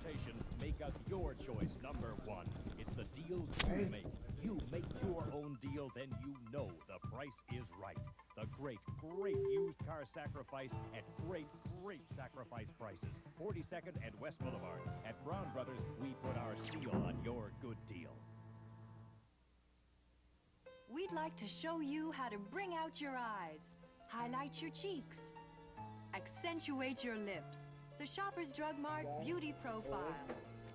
transportation, make us your choice number one. It's the deal you make. You make your own deal, then you know the price is right. The great, great used car sacrifice at great, great sacrifice prices. 42nd and West Boulevard. At Brown Brothers, we put our seal on your good deal. We'd like to show you how to bring out your eyes, highlight your cheeks, accentuate your lips. The Shoppers Drug Mart Beauty Profile.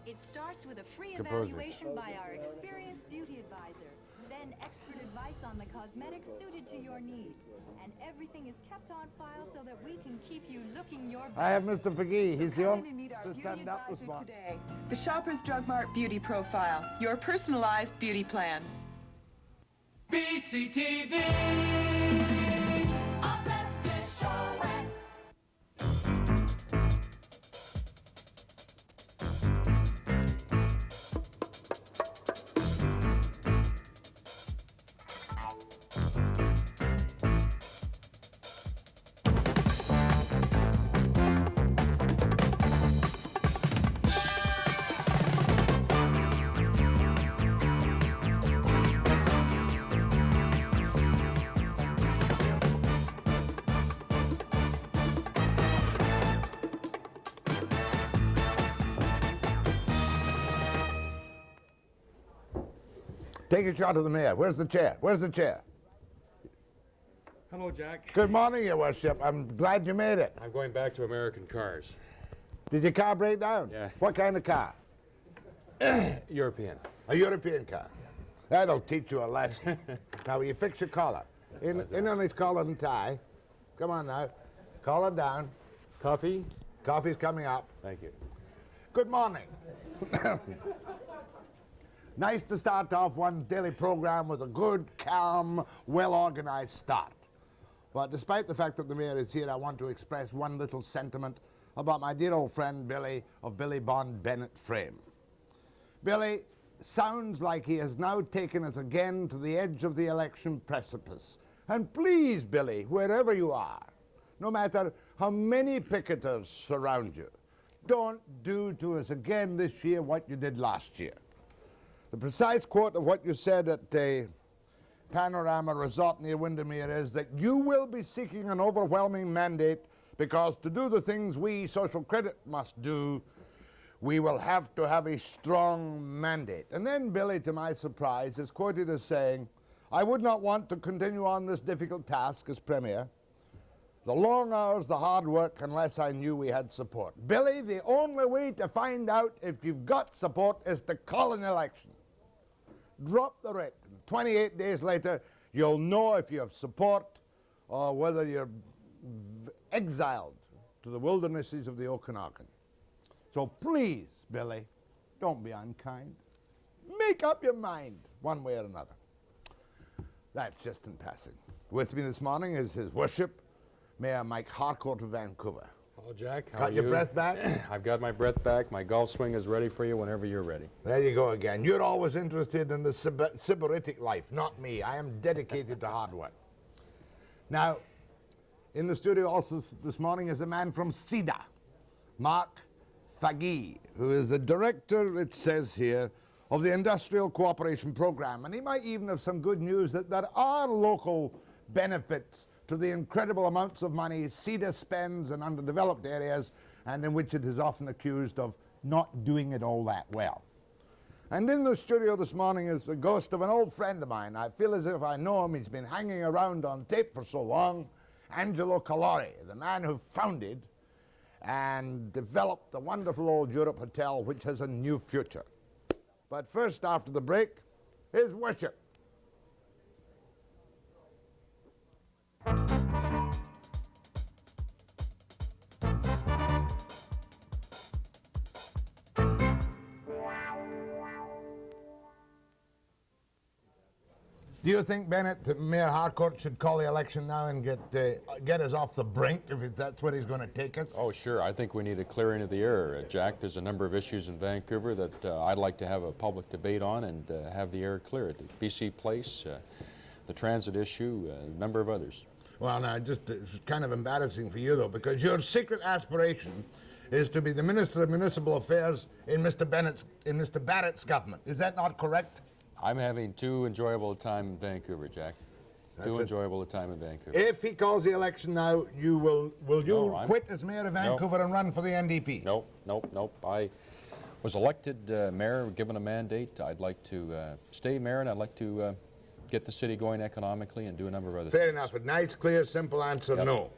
It starts with a free evaluation by our experienced beauty advisor, then expert advice on the cosmetics suited to your needs. And everything is kept on file so that we can keep you looking your best. I have Mr. Faquy. He's the only meet our to stand up this morning. Today. The Shoppers Drug Mart Beauty Profile, your personalized beauty plan. BCTV. Our best showing. Take a shot of the mayor. Where's the chair? Where's the chair? Hello, Jack. Good morning, Your Worship. I'm glad you made it. I'm going back to American cars. Did your car break down? Yeah. What kind of car? European. A European car. That'll teach you a lesson. Now, will you fix your collar? In on his collar and tie. Come on now. Collar down. Coffee? Coffee's coming up. Thank you. Good morning. Nice to start off one daily program with a good, calm, well-organized start. But despite the fact that the mayor is here, I want to express one little sentiment about my dear old friend Billy of Billy Bond Bennett Frame. Billy sounds like he has now taken us again to the edge of the election precipice. And please, Billy, wherever you are, no matter how many picketers surround you, don't do to us again this year what you did last year. The precise quote of what you said at the Panorama Resort near Windermere is that you will be seeking an overwhelming mandate because to do the things we, social credit, must do, we will have to have a strong mandate. And then Billy, to my surprise, is quoted as saying, I would not want to continue on this difficult task as Premier. The long hours, the hard work, unless I knew we had support. Billy, the only way to find out if you've got support is to call an election. Drop the writ. 28 days later, you'll know if you have support or whether you're exiled to the wildernesses of the Okanagan. So please, Billy, don't be unkind. Make up your mind one way or another. That's just in passing. With me this morning is His Worship, Mayor Mike Harcourt of Vancouver. Hello, Jack. How Got are your you? breath back? I've got my breath back. My golf swing is ready for you whenever you're ready. There you go again. You're always interested in the sybaritic life, not me. I am dedicated to hard work. Now, in the studio also this morning is a man from C.I.D.A, Marc Faquy, who is the director, it says here, of the Industrial Cooperation Program. And he might even have some good news that there are local benefits to the incredible amounts of money C.I.D.A spends in underdeveloped areas and in which it is often accused of not doing it all that well. And in the studio this morning is the ghost of an old friend of mine. I feel as if I know him. He's been hanging around on tape for so long. Angelo Calori, the man who founded and developed the wonderful old Europe Hotel, which has a new future. But first, after the break, His Worship. Do you think, Bennett, Mayor Harcourt should call the election now and get us off the brink, if that's where he's going to take us? Oh, sure. I think we need a clearing of the air, Jack. There's a number of issues in Vancouver that I'd like to have a public debate on and have the air clear. The BC Place, the transit issue, a number of others. Well, now, it's kind of embarrassing for you, though, because your secret aspiration is to be the Minister of Municipal Affairs in Mr. Barrett's government. Is that not correct? I'm having too enjoyable a time in Vancouver, Jack. Too enjoyable a time in Vancouver. If he calls the election now, you will you No, quit as mayor of Vancouver and run for the NDP? Nope. I was elected mayor, given a mandate. I'd like to stay mayor, and I'd like to get the city going economically and do a number of other things. Fair enough. A nice, clear, simple answer, Yep. no.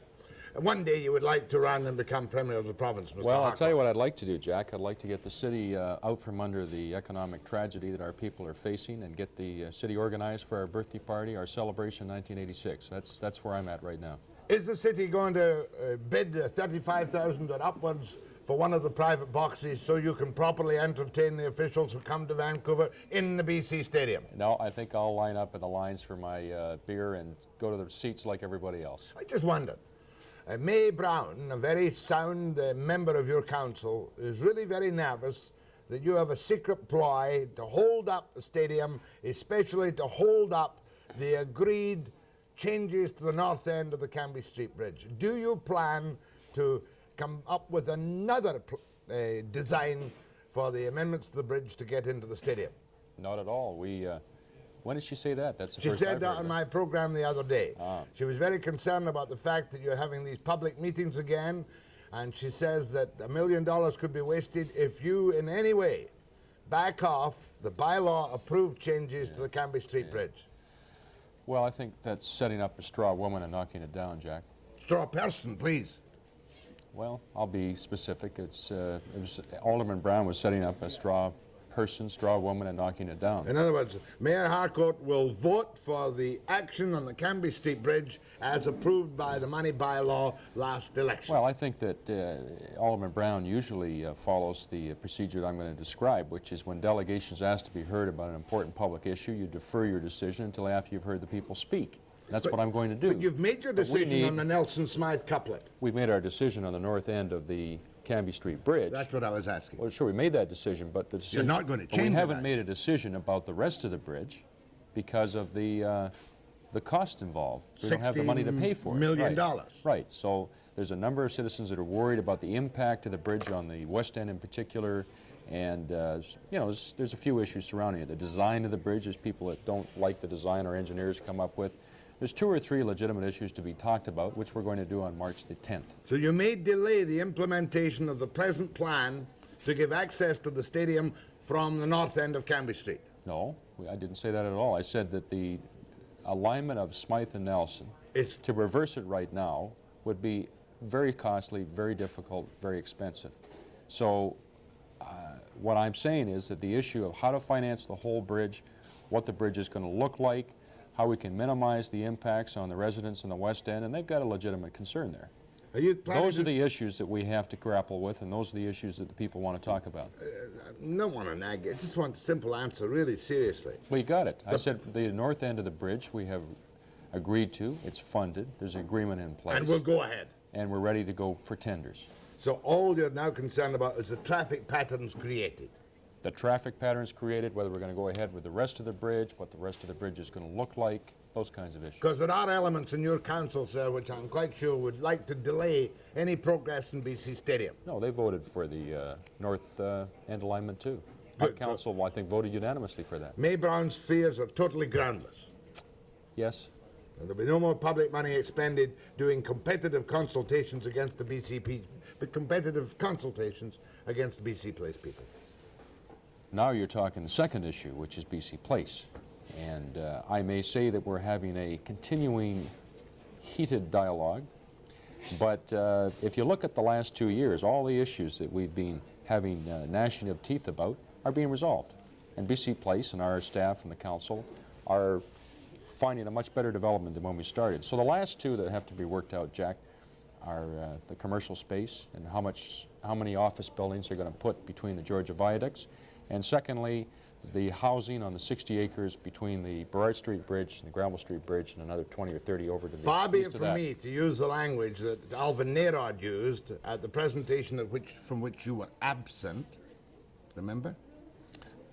One day you would like to run and become Premier of the province, Mr. Well, I'll Harcourt. tell you what I'd like to do, Jack. I'd like to get the city out from under the economic tragedy that our people are facing and get the city organized for our birthday party, our celebration in 1986. That's where I'm at right now. Is the city going to bid $35,000 or upwards for one of the private boxes so you can properly entertain the officials who come to Vancouver in the BC Stadium? No, I think I'll line up in the lines for my beer and go to the seats like everybody else. I just wondered. May Brown, a very sound member of your council, is really very nervous that you have a secret ploy to hold up the stadium, especially to hold up the agreed changes to the north end of the Cambie Street Bridge. Do you plan to come up with another design for the amendments to the bridge to get into the stadium? Not at all. When did she say that? That's the She first said I've that heard on of. my program the other day. Ah. She was very concerned about the fact that you're having these public meetings again, and she says that $1 million could be wasted if you in any way back off the bylaw approved changes to the Cambie Street Bridge. Well, I think that's setting up a straw woman and knocking it down, Jack. Straw person, please. Well, I'll be specific. It was Alderman Brown was setting up a straw person, straw woman, and knocking it down. In other words, Mayor Harcourt will vote for the action on the Cambie Street Bridge as approved by the money bylaw last election. Well, I think that Alderman Brown usually follows the procedure that I'm going to describe, which is when delegations ask to be heard about an important public issue, you defer your decision until after you've heard the people speak. That's what I'm going to do. But you've made your decision on the Nelson Smythe couplet. We've made our decision on the north end of the Cambie Street Bridge. That's what I was asking. Well, sure, we made that decision, but the decision... You're not going to but we change haven't that. made a decision about the rest of the bridge because of the cost involved. We don't have the money to pay for it. $16 million. Right. So there's a number of citizens that are worried about the impact of the bridge on the west end in particular, and you know, there's a few issues surrounding it. The design of the bridge, there's people that don't like the design our engineers come up with. There's 2 or 3 legitimate issues to be talked about, which we're going to do on March the 10th. So you may delay the implementation of the present plan to give access to the stadium from the north end of Cambie Street. No, I didn't say that at all. I said that the alignment of Smythe and Nelson, It's to reverse it right now, would be very costly, very difficult, very expensive. So what I'm saying is that the issue of how to finance the whole bridge, what the bridge is going to look like, how we can minimize the impacts on the residents in the west end, and they've got a legitimate concern there. Are you planning Those are to- the issues that we have to grapple with, and those are the issues that the people want to talk about. I don't want to nag you. I just want a simple answer, really seriously. We got it. I said the north end of the bridge we have agreed to. It's funded. There's an agreement in place. And we'll go ahead. And we're ready to go for tenders. So all you're now concerned about is the traffic patterns created. The traffic patterns created, whether we're going to go ahead with the rest of the bridge, what the rest of the bridge is going to look like, those kinds of issues. Because there are elements in your council, sir, which I'm quite sure would like to delay any progress in BC Stadium. No, they voted for the north end alignment too. Our Good. council, I think, voted unanimously for that. May Brown's fears are totally groundless. Yes? And there'll be no more public money expended doing competitive consultations against the competitive consultations against the BC Place people. Now you're talking the second issue, which is BC Place. And I may say that we're having a continuing heated dialogue, but if you look at the last 2 years, all the issues that we've been having gnashing of teeth about are being resolved. And BC Place and our staff and the council are finding a much better development than when we started. So the last 2 that have to be worked out, Jack, are the commercial space and how many office buildings they're going to put between the Georgia viaducts, and secondly, the housing on the 60 acres between the Burrard Street Bridge and the Granville Street Bridge, and another 20 or 30 over to the Far be east it of from that. me to use the language that Alvin Nerod used at the presentation from which you were absent, remember?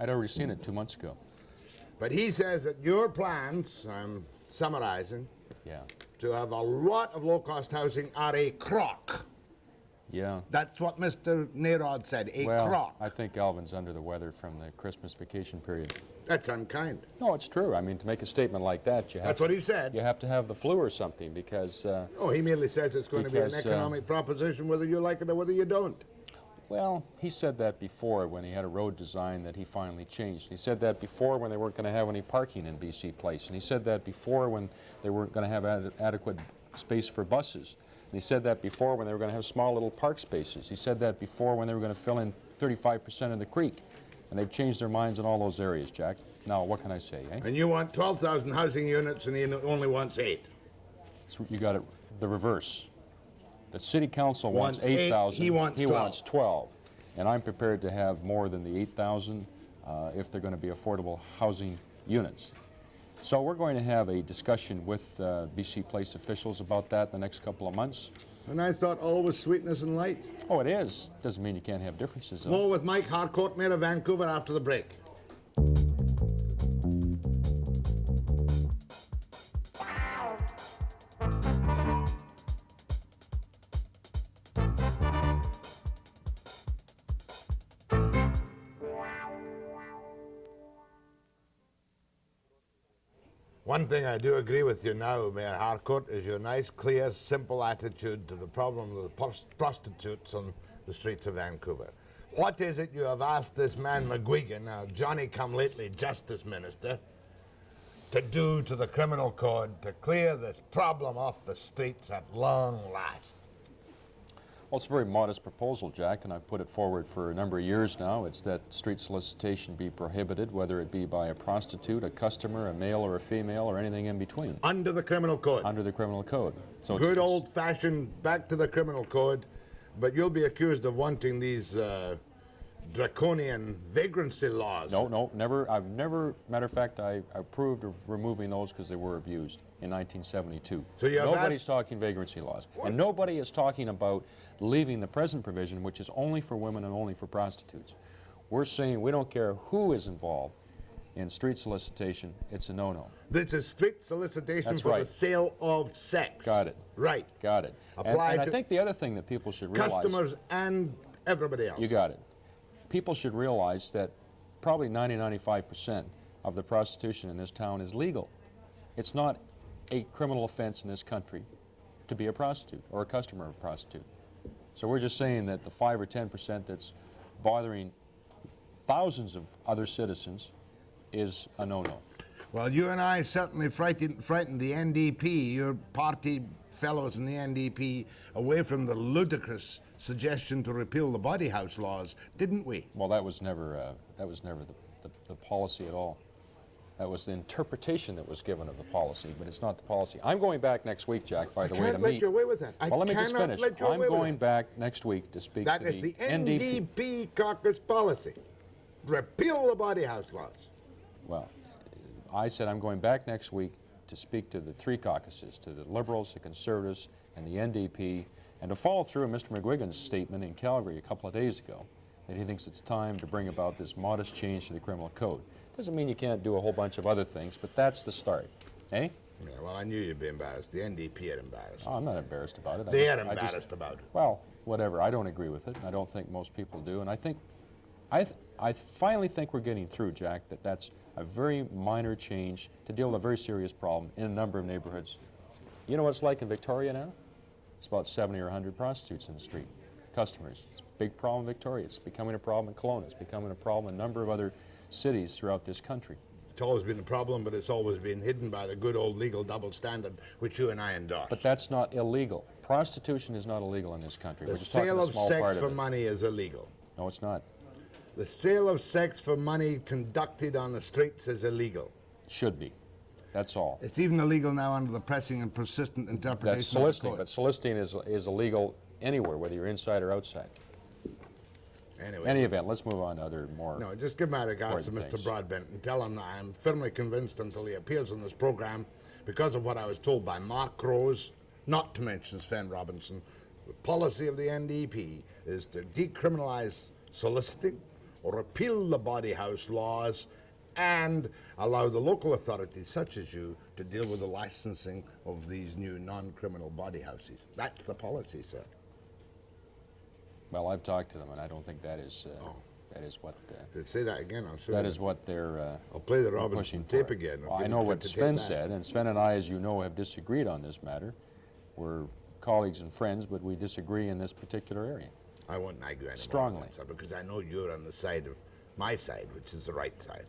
I'd already seen it 2 months ago. But he says that your plans, I'm summarizing, Yeah. to have a lot of low-cost housing are a crock. Yeah. That's what Mr. Nerod said, a Well, crock. I think Alvin's under the weather from the Christmas vacation period. That's unkind. No, it's true. I mean, to make a statement like that, you have That's what he said. You have to have the flu or something because. Oh, he merely says it's going to be an because, economic proposition whether you like it or whether you don't. Well, he said that before when he had a road design that he finally changed. He said that before when they weren't going to have any parking in BC Place. And he said that before when they weren't going to have adequate space for buses. And he said that before when they were going to have small little park spaces. He said that before when they were going to fill in 35% of the creek. And they've changed their minds in all those areas, Jack. Now, what can I say, eh? And you want 12,000 housing units and he only wants 8. So you got it the reverse. The city council wants Wants 8, 8,000. he wants 12. wants 12. And I'm prepared to have more than the 8,000 if they're going to be affordable housing units. So we're going to have a discussion with BC Place officials about that the next couple of months. And I thought all was sweetness and light. Oh, it is. Doesn't mean you can't have differences, though. More with Mike Harcourt, Mayor of Vancouver, after the break. One thing I do agree with you now, Mayor Harcourt, is your nice, clear, simple attitude to the problem of the prostitutes on the streets of Vancouver. What is it you have asked this man McGuigan, now Johnny-come-lately Justice Minister, to do to the criminal code to clear this problem off the streets at long last? Well, it's a very modest proposal, Jack, and I've put it forward for a number of years now. It's that street solicitation be prohibited, whether it be by a prostitute, a customer, a male or a female, or anything in between. Under the criminal code. Under the criminal code. So Good old-fashioned back to the criminal code, but you'll be accused of wanting these draconian vagrancy laws. No, never. I've never, matter of fact, I approved of removing those because they were abused in 1972. So you have Nobody's talking vagrancy laws. What? And nobody is talking about leaving the present provision, which is only for women and only for prostitutes. We're saying we don't care who is involved in street solicitation, it's a no-no. This is strict solicitation That's for right. the sale of sex. Got it. Right. Got it. Apply and I to think the other thing that people should realize... customers and everybody else. You got it. People should realize that probably 95% of the prostitution in this town is legal. It's not a criminal offense in this country to be a prostitute or a customer of a prostitute. So we're just saying that the 5 or 10% that's bothering thousands of other citizens is a no-no. Well, you and I certainly frightened the NDP, your party fellows in the NDP, away from the ludicrous suggestion to repeal the body house laws, didn't we? Well, that was never the policy at all. That was the interpretation that was given of the policy, but it's not the policy. I'm going back next week, Jack, by the way, to Can't let meet... you away with that. Well, let me just cannot finish. let you I'm away with going that. back next week to speak That to is the NDP. NDP caucus policy. Repeal the body house laws. Well, I said I'm going back next week to speak to the three caucuses, to the Liberals, the Conservatives, and the NDP, and to follow through Mr. McGuigan's statement in Calgary a couple of days ago that he thinks it's time to bring about this modest change to the criminal code. Doesn't mean you can't do a whole bunch of other things, but that's the start. Eh? Yeah, well, I knew you'd be embarrassed. The NDP are embarrassed. Oh, I'm not embarrassed about it. They are embarrassed about it. Well, whatever. I don't agree with it. I don't think most people do. And I think, I finally think we're getting through, Jack, that's a very minor change to deal with a very serious problem in a number of neighborhoods. You know what it's like in Victoria now? It's about 70 or 100 prostitutes in the street, customers. It's a big problem in Victoria. It's becoming a problem in Kelowna. It's becoming a problem in a number of other cities throughout this country. It's always been a problem, but it's always been hidden by the good old legal double standard, which you and I endorse. But that's not illegal. Prostitution is not illegal in this country. The We're just talking sale a of small sex part for of it. money is illegal. No, it's not. The sale of sex for money conducted on the streets is illegal. Should be. That's all. It's even illegal now under the pressing and persistent interpretation That's of the soliciting, code. but soliciting is illegal anywhere, whether you're inside or outside. Anyway, Any event, let's move on to other more... no, just give my regards to important Mr. things. Broadbent and tell him that I am firmly convinced until he appears on this program, because of what I was told by Mark Rose, not to mention Sven Robinson, the policy of the NDP is to decriminalize soliciting or repeal the body house laws and allow the local authorities, such as you, to deal with the licensing of these new non-criminal body houses. That's the policy, sir. Well, I've talked to them, and I don't think that is what Say that again, I'm sure. that is what they're I'll play the pushing Robinson for. tape again. Well, I know what Sven said, and Sven and I, as you know, have disagreed on this matter. We're colleagues and friends, but we disagree in this particular area. I won't argue anymore. Strongly. on that side, because I know you're on the side of my side, which is the right side.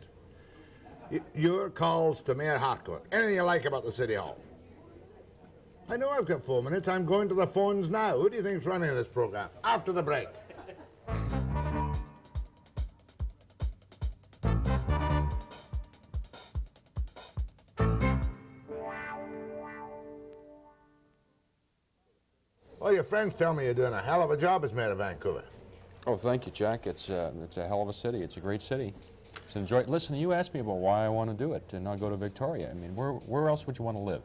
Your calls to Mayor Harcourt. Anything you like about the City Hall? I know I've got 4 minutes. I'm going to the phones now. Who do you think's running this program? After the break. Well, your friends tell me you're doing a hell of a job as mayor of Vancouver. Oh, thank you, Jack. It's a hell of a city. It's a great city. It's enjoy. Listen, you asked me about why I want to do it and not go to Victoria. I mean, where else would you want to live?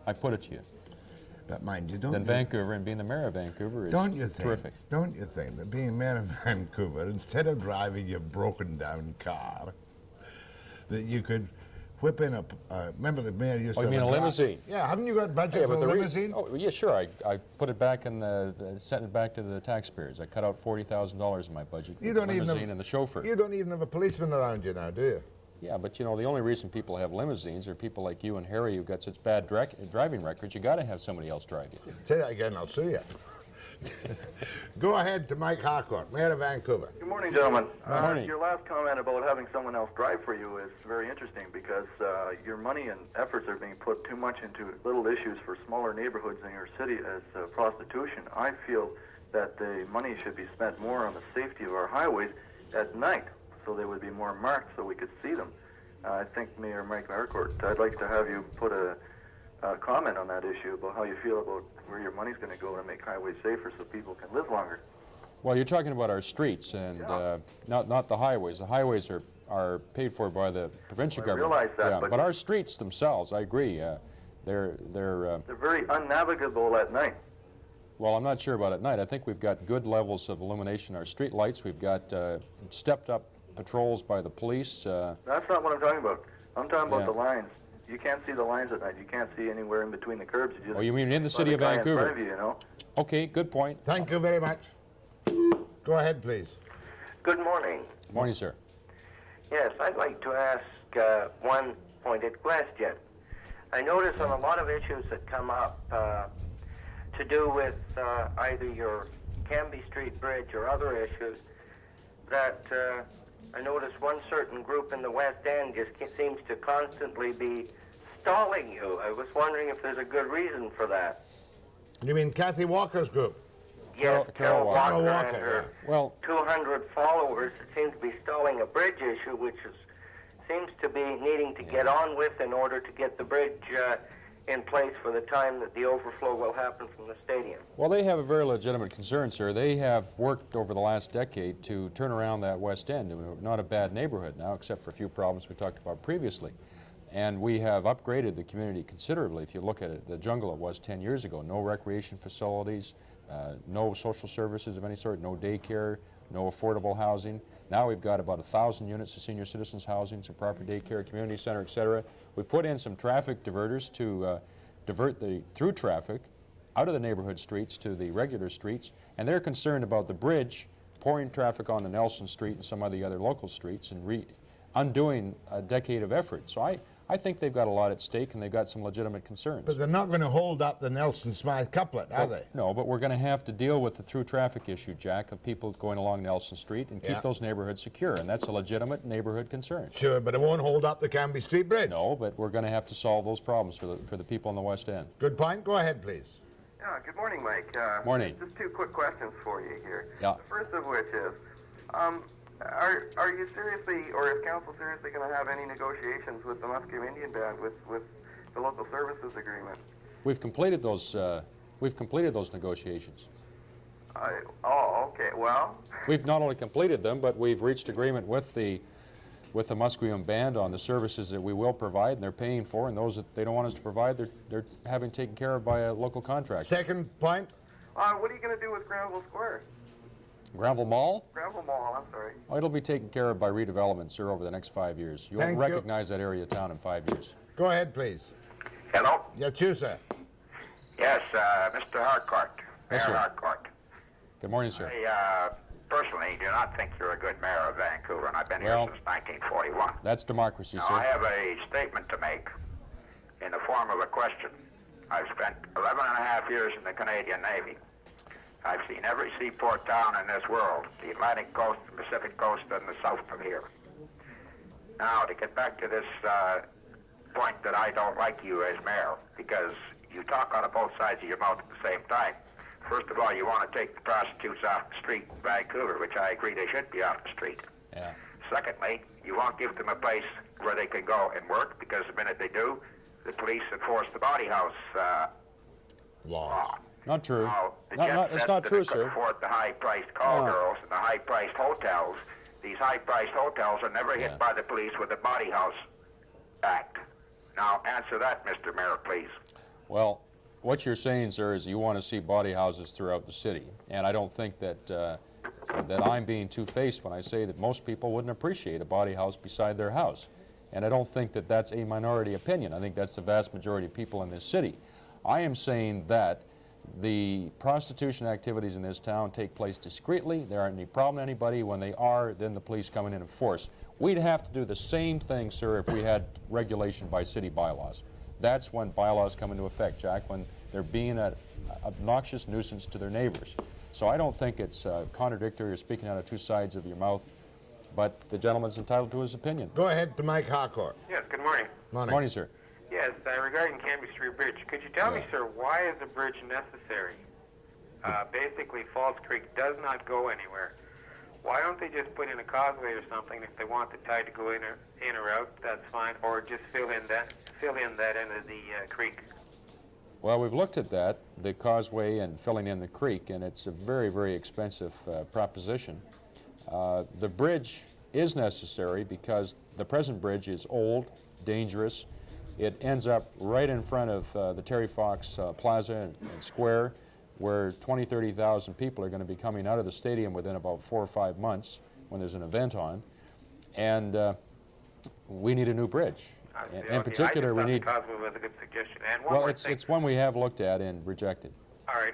I put it to you. But mind you, don't Then you, Vancouver, and being the mayor of Vancouver is don't you think, terrific. Don't you think that being mayor of Vancouver, instead of driving your broken down car, that you could whip in a, remember the mayor used to Oh, you have mean a limousine? Yeah, haven't you got budget Yeah, for but a the limousine? oh, yeah, sure. I put it back in sent it back to the taxpayers. I cut out $40,000 in my budget for You the don't even limousine have, and the chauffeur. You don't even have a policeman around you now, do you? Yeah, but you know, the only reason people have limousines are people like you and Harry who've got such bad driving records. You got to have somebody else drive you. Say that again, I'll sue you. Go ahead to Mike Harcourt, mayor of Vancouver. Good morning, gentlemen. Good morning. Your last comment about having someone else drive for you is very interesting because your money and efforts are being put too much into little issues for smaller neighborhoods in your city as prostitution. I feel that the money should be spent more on the safety of our highways at night so they would be more marked so we could see them. I think Mayor Mike Harcourt, I'd like to have you put a comment on that issue about how you feel about where your money's going to go to make highways safer so people can live longer. Well, you're talking about our streets and not the highways. The highways are paid for by the provincial government. I realize that, yeah, but our streets themselves, I agree, they're very unnavigable at night. well, I'm not sure about at night. I think we've got good levels of illumination. Our street lights, we've got stepped up patrols by the police. That's not what I'm talking about. I'm talking about Yeah. the lines. You can't see the lines at night. You can't see anywhere in between the curbs. You just Oh, you mean in the city of let the guy in front Vancouver? of you, you know? Okay, good point. Thank you very much. Go ahead, please. Good morning. Morning, sir. Yes, I'd like to ask one pointed question. I notice on a lot of issues that come up to do with either your Cambie Street Bridge or other issues that I notice one certain group in the West End just seems to constantly be stalling you. I was wondering if there's a good reason for that. You mean Kathy Walker's group? Yes, Carol Walker. Carol and Walker, her Well, 200 followers that seem to be stalling a bridge issue, which seems to be needing to get on with in order to get the bridge in place for the time that the overflow will happen from the stadium. well, they have a very legitimate concern, sir. They have worked over the last decade to turn around that West End. Not a bad neighborhood now, except for a few problems we talked about previously. And we have upgraded the community considerably. If you look at it, the jungle it was 10 years ago, no recreation facilities, no social services of any sort, no daycare, no affordable housing. Now we've got about 1,000 units of senior citizens housing, some proper daycare, community center, et cetera. We put in some traffic diverters to divert the through traffic out of the neighborhood streets to the regular streets, and they're concerned about the bridge pouring traffic onto Nelson Street and some of the other local streets and undoing a decade of effort. So I think they've got a lot at stake and they've got some legitimate concerns. But they're not going to hold up the Nelson Smythe couplet, are they? No, but we're going to have to deal with the through traffic issue, Jack, of people going along Nelson Street and keep those neighborhoods secure, and that's a legitimate neighborhood concern. Sure, but it won't hold up the Cambie Street Bridge. No, but we're going to have to solve those problems for the people in the West End. Good point. Go ahead, please. Yeah, good morning, Mike. Morning. Just two quick questions for you here. Yeah. The first of which is, are you seriously, or is council seriously going to have any negotiations with the Musqueam Indian Band with the local services agreement? We've completed those negotiations. Oh, okay. Well, We've not only completed them, but we've reached agreement with the Musqueam Band on the services that we will provide and they're paying for, and those that they don't want us to provide, they're having taken care of by a local contractor. Second point. what are you going to do with Granville Square? Granville Mall? Granville Mall, I'm sorry. Oh, it'll be taken care of by redevelopment, sir, over the next 5 years. You'll Thank you. recognize that area of town in 5 years. Go ahead, please. Hello? Yes, you, sir. Yes, Mr. Harcourt. Yes, sir. Mayor Harcourt. Good morning, sir. I personally do not think you're a good mayor of Vancouver, and I've been here since 1941. That's democracy, now, sir. I have a statement to make in the form of a question. I've spent 11 and a half years in the Canadian Navy. I've seen every seaport town in this world, the Atlantic coast, the Pacific coast, and the south of here. Now, to get back to this point that I don't like you as mayor, because you talk out of both sides of your mouth at the same time. First of all, you want to take the prostitutes off the street in Vancouver, which I agree they should be off the street. Yeah. Secondly, you won't give them a place where they can go and work, because the minute they do, the police enforce the body house law. Not true. Now, It's not true, sir. afford the high-priced call girls and the high-priced hotels. These high-priced hotels are never hit by the police with the Body House Act. Now, answer that, Mr. Mayor, please. Well, what you're saying, sir, is you want to see body houses throughout the city. And I don't think that, that I'm being two-faced when I say that most people wouldn't appreciate a body house beside their house. And I don't think that that's a minority opinion. I think that's the vast majority of people in this city. I am saying that the prostitution activities in this town take place discreetly. There aren't any problem to anybody. When they are, then the police come in and enforce. We'd have to do the same thing, sir, if we had regulation by city bylaws. That's when bylaws come into effect, Jack, when they're being an obnoxious nuisance to their neighbors. So I don't think it's contradictory or speaking out of two sides of your mouth, but the gentleman's entitled to his opinion. Go ahead to Mike Harcourt. Yes, good morning. Morning. Morning, sir. Yes, regarding Cambie Street Bridge, could you tell me, sir, why is a bridge necessary? Basically, Falls Creek does not go anywhere. Why don't they just put in a causeway or something? If they want the tide to go in or out, that's fine. Or just fill in that end of the creek. Well, we've looked at that, the causeway and filling in the creek, and it's a very, very expensive proposition. The bridge is necessary because the present bridge is old, dangerous. It ends up right in front of the Terry Fox Plaza and Square, where 20,000, 30,000 people are going to be coming out of the stadium within about 4 or 5 months when there's an event on. And we need a new bridge. In particular, we need... Causeway was a good suggestion. And one well, more it's thing. it's one we have looked at and rejected. All right.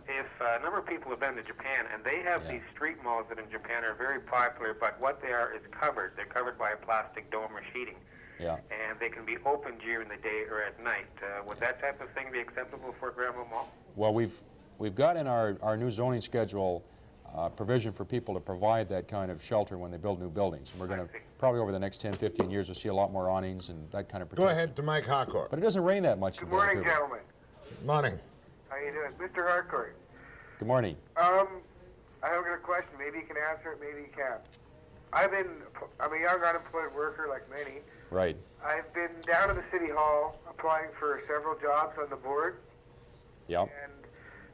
If a number of people have been to Japan, and they have these street malls that in Japan are very popular, but what they are is covered. They're covered by a plastic dome or sheeting. Yeah. And they can be open during the day or at night. Would that type of thing be acceptable for Granville Mall? Well, we've got in our new zoning schedule provision for people to provide that kind of shelter when they build new buildings. And we're going to, probably over the next 10, 15 years, we'll see a lot more awnings and that kind of protection. Go ahead to Mike Harcourt. But it doesn't rain that much in Good morning, Vancouver. gentlemen. Morning. How you doing? Mr. Harcourt. Good morning. I have a question. Maybe you can answer it, maybe you can't. I'm a young unemployed worker like many. Right. I've been down to the City Hall applying for several jobs on the board. Yep. And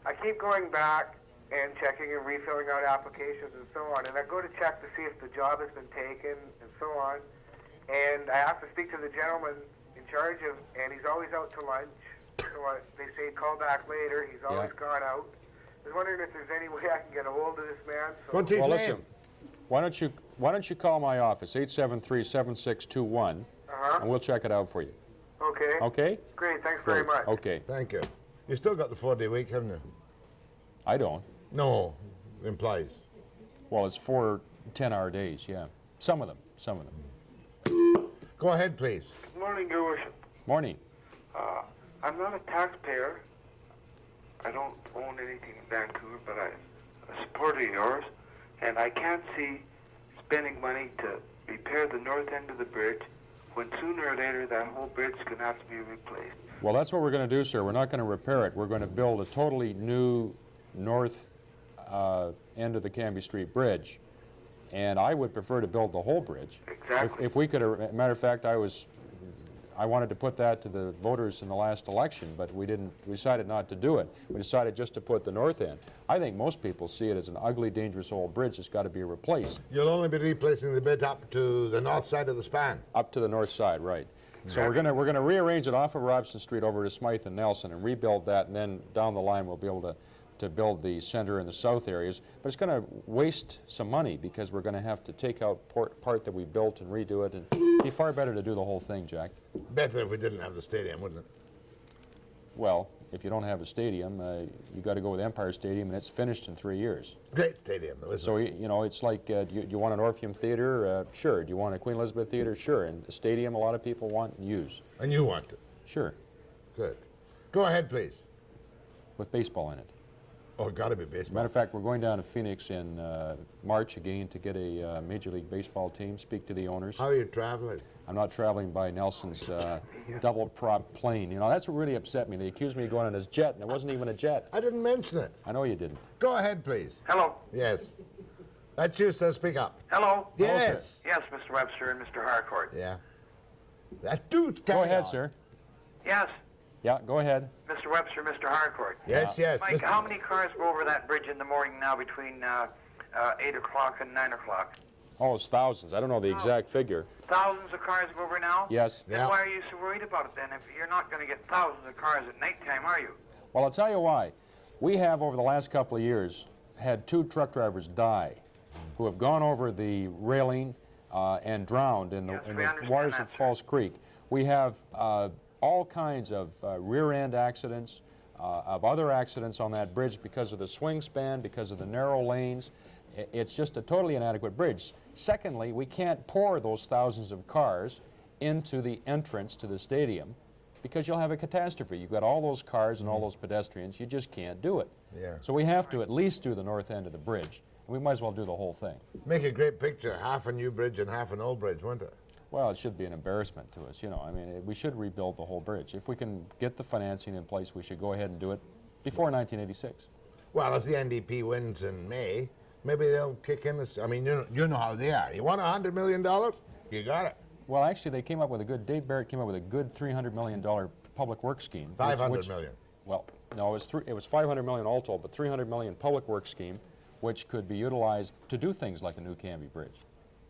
I keep going back and checking and refilling out applications and so on. And I go to check to see if the job has been taken and so on. And I have to speak to the gentleman in charge of, and he's always out to lunch. So they say call back later. He's always gone out. I was wondering if there's any way I can get a hold of this man. So What's his name? Listen, why don't you call my office, 873-7621, and we'll check it out for you. Okay. Okay? Great. Thanks very much. Okay. Thank you. You still got the 4-day week, haven't you? I don't. No, implies. Well, it's 4 10-hour days, yeah. Some of them. Go ahead, please. Good morning, Your Worship. Morning. I'm not a taxpayer. I don't own anything in Vancouver, but I'm a supporter of yours, and I can't see spending money to repair the north end of the bridge when sooner or later that whole bridge is going to have to be replaced. Well, that's what we're going to do, sir. We're not going to repair it. We're going to build a totally new north end of the Cambie Street Bridge, and I would prefer to build the whole bridge. Exactly. If we could, matter of fact, I wanted to put that to the voters in the last election, but we decided not to do it. We decided just to put the north end. I think most people see it as an ugly, dangerous old bridge that's got to be replaced. You'll only be replacing the bit up to the north side of the span. Up to the north side, right. So we're gonna rearrange it off of Robson Street over to Smythe and Nelson and rebuild that, and then down the line we'll be able to build the center and the south areas. But it's going to waste some money because we're going to have to take out part that we built and redo it, and it'd be far better to do the whole thing, Jack. Better if we didn't have the stadium, wouldn't it? Well, if you don't have a stadium, you got to go with Empire Stadium, and it's finished in 3 years. Great stadium, though, isn't So, it? you know, it's like, do you want an Orpheum Theater? Sure. Do you want a Queen Elizabeth Theater? Sure. And a stadium a lot of people want and use. And you want it? Sure. Good. Go ahead, please. With baseball in it. Oh, got to be baseball. Matter of fact, we're going down to Phoenix in March again to get a Major League Baseball team, speak to the owners. How are you traveling? I'm not traveling by Nelson's double prop plane. You know, that's what really upset me. They accused me of going on his jet, and it wasn't even a jet. I didn't mention it. I know you didn't. Go ahead, please. Hello. Yes. That's you, sir. Speak up. Hello. Yes. Yes, Mr. Webster and Mr. Harcourt. Yeah. That dude. Go ahead, sir. Yes, Yeah, go ahead. Mr. Webster, Mr. Harcourt. Yes, yes. Mike, Mr. how many cars go over that bridge in the morning now between 8 o'clock and 9 o'clock? Oh, it's thousands. I don't know the exact figure. Thousands of cars go over now? Yes. Then Yeah. why are you so worried about it then? If you're not going to get thousands of cars at nighttime, are you? Well, I'll tell you why. We have, over the last couple of years, had 2 truck drivers die who have gone over the railing and drowned in the, Yes, in we the understand waters that, of sir. False Creek. We have all kinds of rear-end accidents, of other accidents on that bridge because of the swing span, because of the narrow lanes. It's just a totally inadequate bridge. Secondly, we can't pour those thousands of cars into the entrance to the stadium because you'll have a catastrophe. You've got all those cars and all those pedestrians. You just can't do it. Yeah. So we have to at least do the north end of the bridge. We might as well do the whole thing. Make a great picture. Half a new bridge and half an old bridge, wouldn't it? Well, it should be an embarrassment to us, you know. I mean, we should rebuild the whole bridge. If we can get the financing in place, we should go ahead and do it before 1986. Well, if the NDP wins in May, maybe they'll kick in this. I mean, you know how they are. You want $100 million? You got it. Well, actually, they came up with a good, Dave Barrett came up with a good $300 million public works scheme. $500 million. Well, no, it was $500 million all told, but $300 million public works scheme, which could be utilized to do things like a new Cambie Bridge.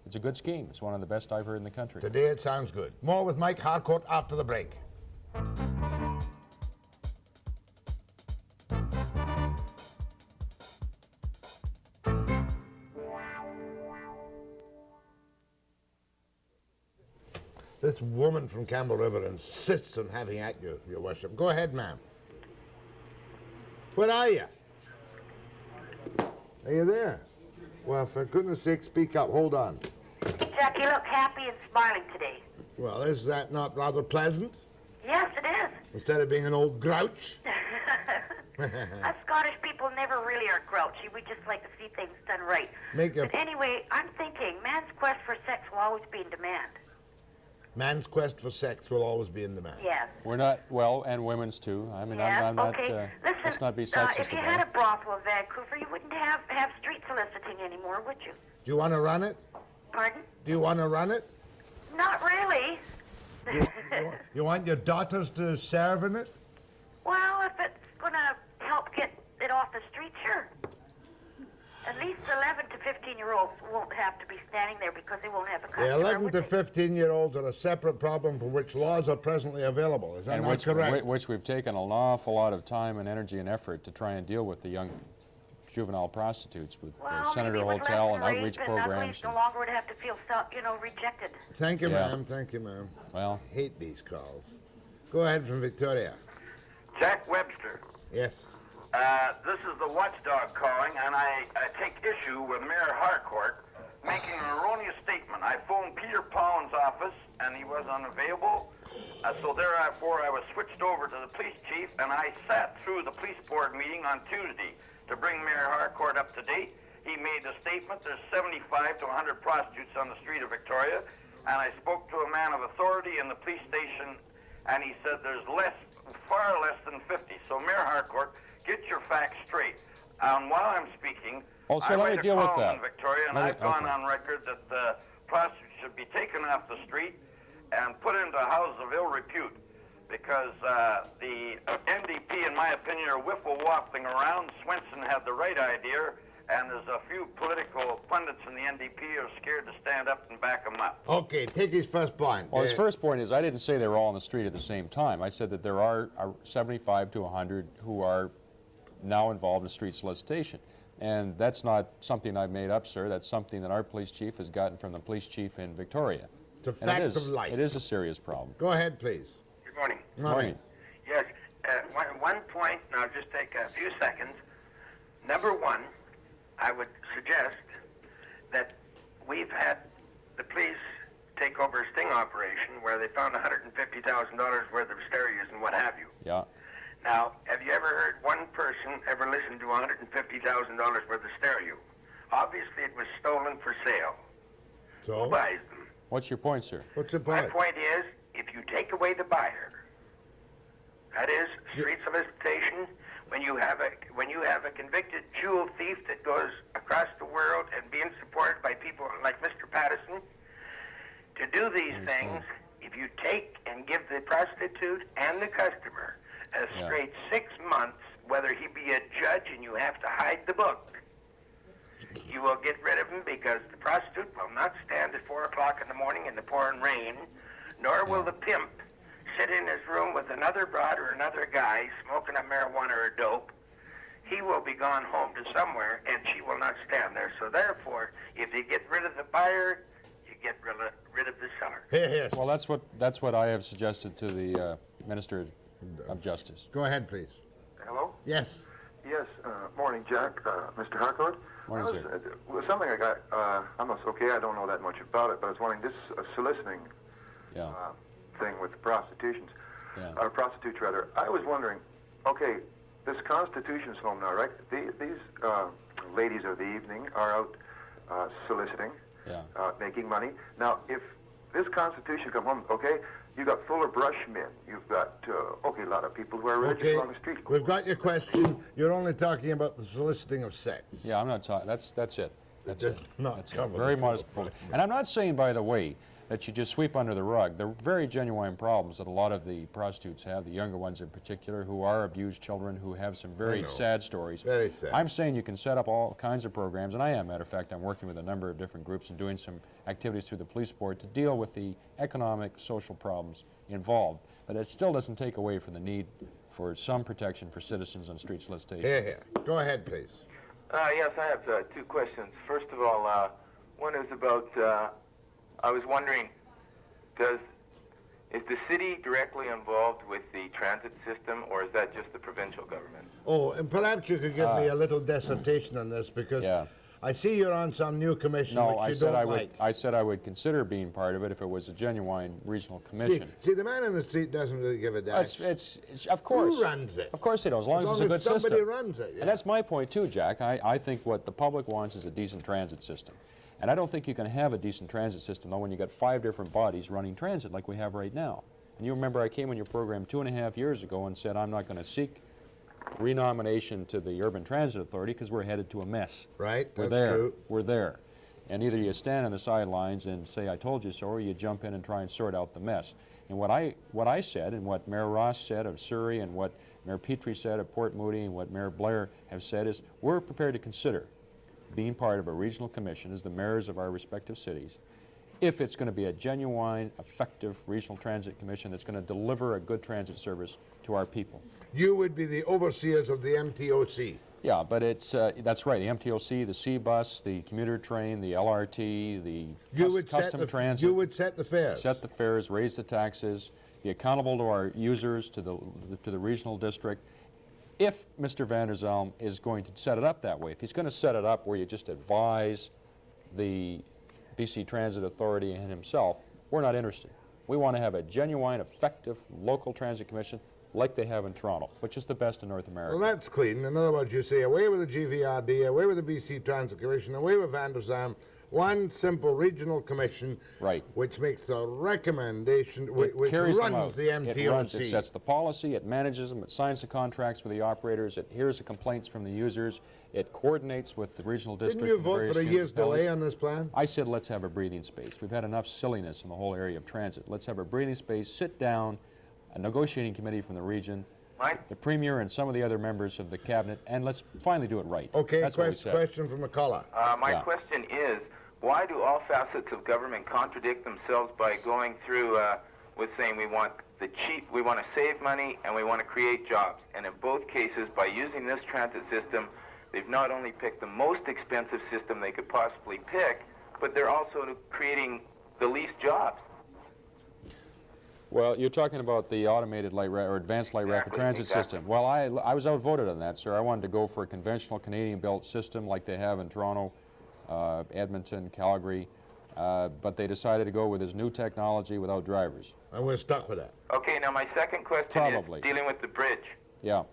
It's a good scheme. It's one of the best I've heard in the country. Today it sounds good. More with Mike Harcourt after the break. This woman from Campbell River insists on having at you, Your Worship. Go ahead, ma'am. Where are you? Are you there? Well, for goodness sake, speak up. Hold on. Jack, you look happy and smiling today. Well, is that not rather pleasant? Yes, it is. Instead of being an old grouch? Us Scottish people never really are grouchy. We just like to see things done right. But anyway, I'm thinking man's quest for sex will always be in demand. Man's quest for sex will always be in demand. Yes. We're not, well, and women's too. I mean, Yes, I'm not, okay. let's Listen, not be sexist if you about had it. a brothel in Vancouver, you wouldn't have street soliciting anymore, would you? Do you want to run it? Pardon? Do you want to run it? Not really. You want your daughters to serve in it? Well, if it's going to help get it off the street, sure. At least 11 to 15-year-olds won't have to be standing there because they won't have a customer. The 11 to 15-year-olds are a separate problem for which laws are presently available. Is that not correct? Which we've taken an awful lot of time and energy and effort to try and deal with the young juvenile prostitutes with the Senator maybe with Hotel less and rape outreach and programs. no longer would have to feel, rejected. Thank you, Yeah. ma'am. Thank you, ma'am. Well, hate these calls. Go ahead from Victoria. Jack Webster. Yes. This is the watchdog calling, and I take issue with Mayor Harcourt making an erroneous statement. I phoned Peter Pound's office, and he was unavailable. So therefore, I was switched over to the police chief, and I sat through the police board meeting on Tuesday to bring Mayor Harcourt up to date. He made a statement. There's 75 to 100 prostitutes on the street of Victoria, and I spoke to a man of authority in the police station, and he said there's far less than 50. So Mayor Harcourt, get your facts straight. While I'm speaking, Oh, so I let me made a deal with call that. in Victoria, and I've gone on record that the prostitutes should be taken off the street and put into houses of ill repute, because the NDP, in my opinion, are whiffle-waffling around. Swenson had the right idea, and there's a few political pundits in the NDP who are scared to stand up and back them up. Okay, take his first point. well, his first point is I didn't say they were all on the street at the same time. I said that there are 75 to 100 who are now involved in street solicitation. And that's not something I've made up, sir. That's something that our police chief has gotten from the police chief in Victoria. It's a And fact of life. It is a serious problem. Go ahead, please. Good morning. Morning. Yes, one point, and I'll just take a few seconds. Number one, I would suggest that we've had the police take over a sting operation where they found $150,000 worth of stereos and what have you. Yeah. Now, have you ever heard one person ever listen to $150,000 worth of stereo? Obviously, it was stolen for sale. So? Who buys them? What's your point, sir? What's your My point? point is, if you take away the buyer, that is street solicitation, when you have a convicted jewel thief that goes across the world and being supported by people like Mr. Patterson, to do these things, if you take and give the prostitute and the customer a straight 6 months, whether he be a judge and you have to hide the book, you will get rid of him because the prostitute will not stand at 4 o'clock in the morning in the pouring rain, nor will the pimp sit in his room with another broad or another guy smoking a marijuana or a dope. He will be gone home to somewhere, and she will not stand there. So therefore, if you get rid of the buyer, you get rid of the seller. Yes. Well, that's what I have suggested to the Minister of Justice. Go ahead, please. Hello? Yes. Yes, morning, Jack. Mr. Harcourt? Morning, sir. Something I got, I'm not, okay, I don't know that much about it, but I was wondering, this soliciting thing with prostitutions, or prostitutes rather, I was wondering, okay, this Constitution's home now, right? These ladies of the evening are out soliciting, making money. Now, if this Constitution come home, okay, you got Fuller Brush men, you've got, a lot of people who are religious along the street. We've got your question. You're only talking about the soliciting of sex. Yeah, I'm not talking. That's it. That's Just it. not That's cover it. Very the modest full point. And I'm not saying, by the way, that you just sweep under the rug. They're very genuine problems that a lot of the prostitutes have, the younger ones in particular, who are abused children, who have some very sad stories. Very sad. I'm saying you can set up all kinds of programs, and I am. Matter of fact, I'm working with a number of different groups and doing some activities through the police board to deal with the economic, social problems involved. But it still doesn't take away from the need for some protection for citizens on street solicitation. Here. Go ahead, please. Yes, I have two questions. First of all, one is about, I was wondering, is the city directly involved with the transit system, or is that just the provincial government? Oh, and perhaps you could give me a little dissertation on this, because I see you're on some new commission which you don't like. I said I would consider being part of it if it was a genuine regional commission. See, the man in the street doesn't really give a dash. It's of course. Who runs it? Of course they don't, as long as it's a good system. somebody runs it, And that's my point too, Jack. I think what the public wants is a decent transit system. And I don't think you can have a decent transit system, though, when you got 5 different bodies running transit like we have right now. And you remember I came on your program 2.5 years ago and said I'm not going to seek renomination to the Urban Transit Authority because we're headed to a mess. Right, We're that's there. true. We're there. And either you stand on the sidelines and say, I told you so, or you jump in and try and sort out the mess. And what I said, and what Mayor Ross said of Surrey, and what Mayor Petrie said of Port Moody, and what Mayor Blair have said is, we're prepared to consider being part of a regional commission as the mayors of our respective cities, if it's going to be a genuine, effective regional transit commission that's going to deliver a good transit service to our people. You would be the overseers of the MTOC. Yeah, but it's that's right. The MTOC, the C-Bus, the commuter train, the LRT, the custom transit. You would set the fares. Set the fares, raise the taxes, be accountable to our users, to the regional district. If Mr. Van der Zalm is going to set it up that way, if he's going to set it up where you just advise the BC Transit Authority and himself, we're not interested. We want to have a genuine, effective local transit commission like they have in Toronto, which is the best in North America. Well, that's clean. In other words, you say away with the GVRD, away with the BC Transit Commission, away with Van der Zalm, one simple regional commission, which makes a recommendation, which runs the MTOC. It runs, it sets the policy, it manages them, it signs the contracts with the operators, it hears the complaints from the users, it coordinates with the regional district. Didn't you vote for a year's delay on this plan? I said let's have a breathing space. We've had enough silliness in the whole area of transit. Let's have a breathing space, sit down, a negotiating committee from the region, the Premier and some of the other members of the Cabinet, and let's finally do it right. Okay, that's what we said. Question from McCullough. My question is, why do all facets of government contradict themselves by going through with saying we want we want to save money and we want to create jobs? And in both cases, by using this transit system, they've not only picked the most expensive system they could possibly pick, but they're also creating the least jobs. Well, you're talking about the automated or advanced light rapid transit system. Well, I was outvoted on that, sir. I wanted to go for a conventional Canadian-built system like they have in Toronto, Edmonton, Calgary, but they decided to go with this new technology without drivers. And we're stuck with that. Okay, now my second question is dealing with the bridge. Yeah.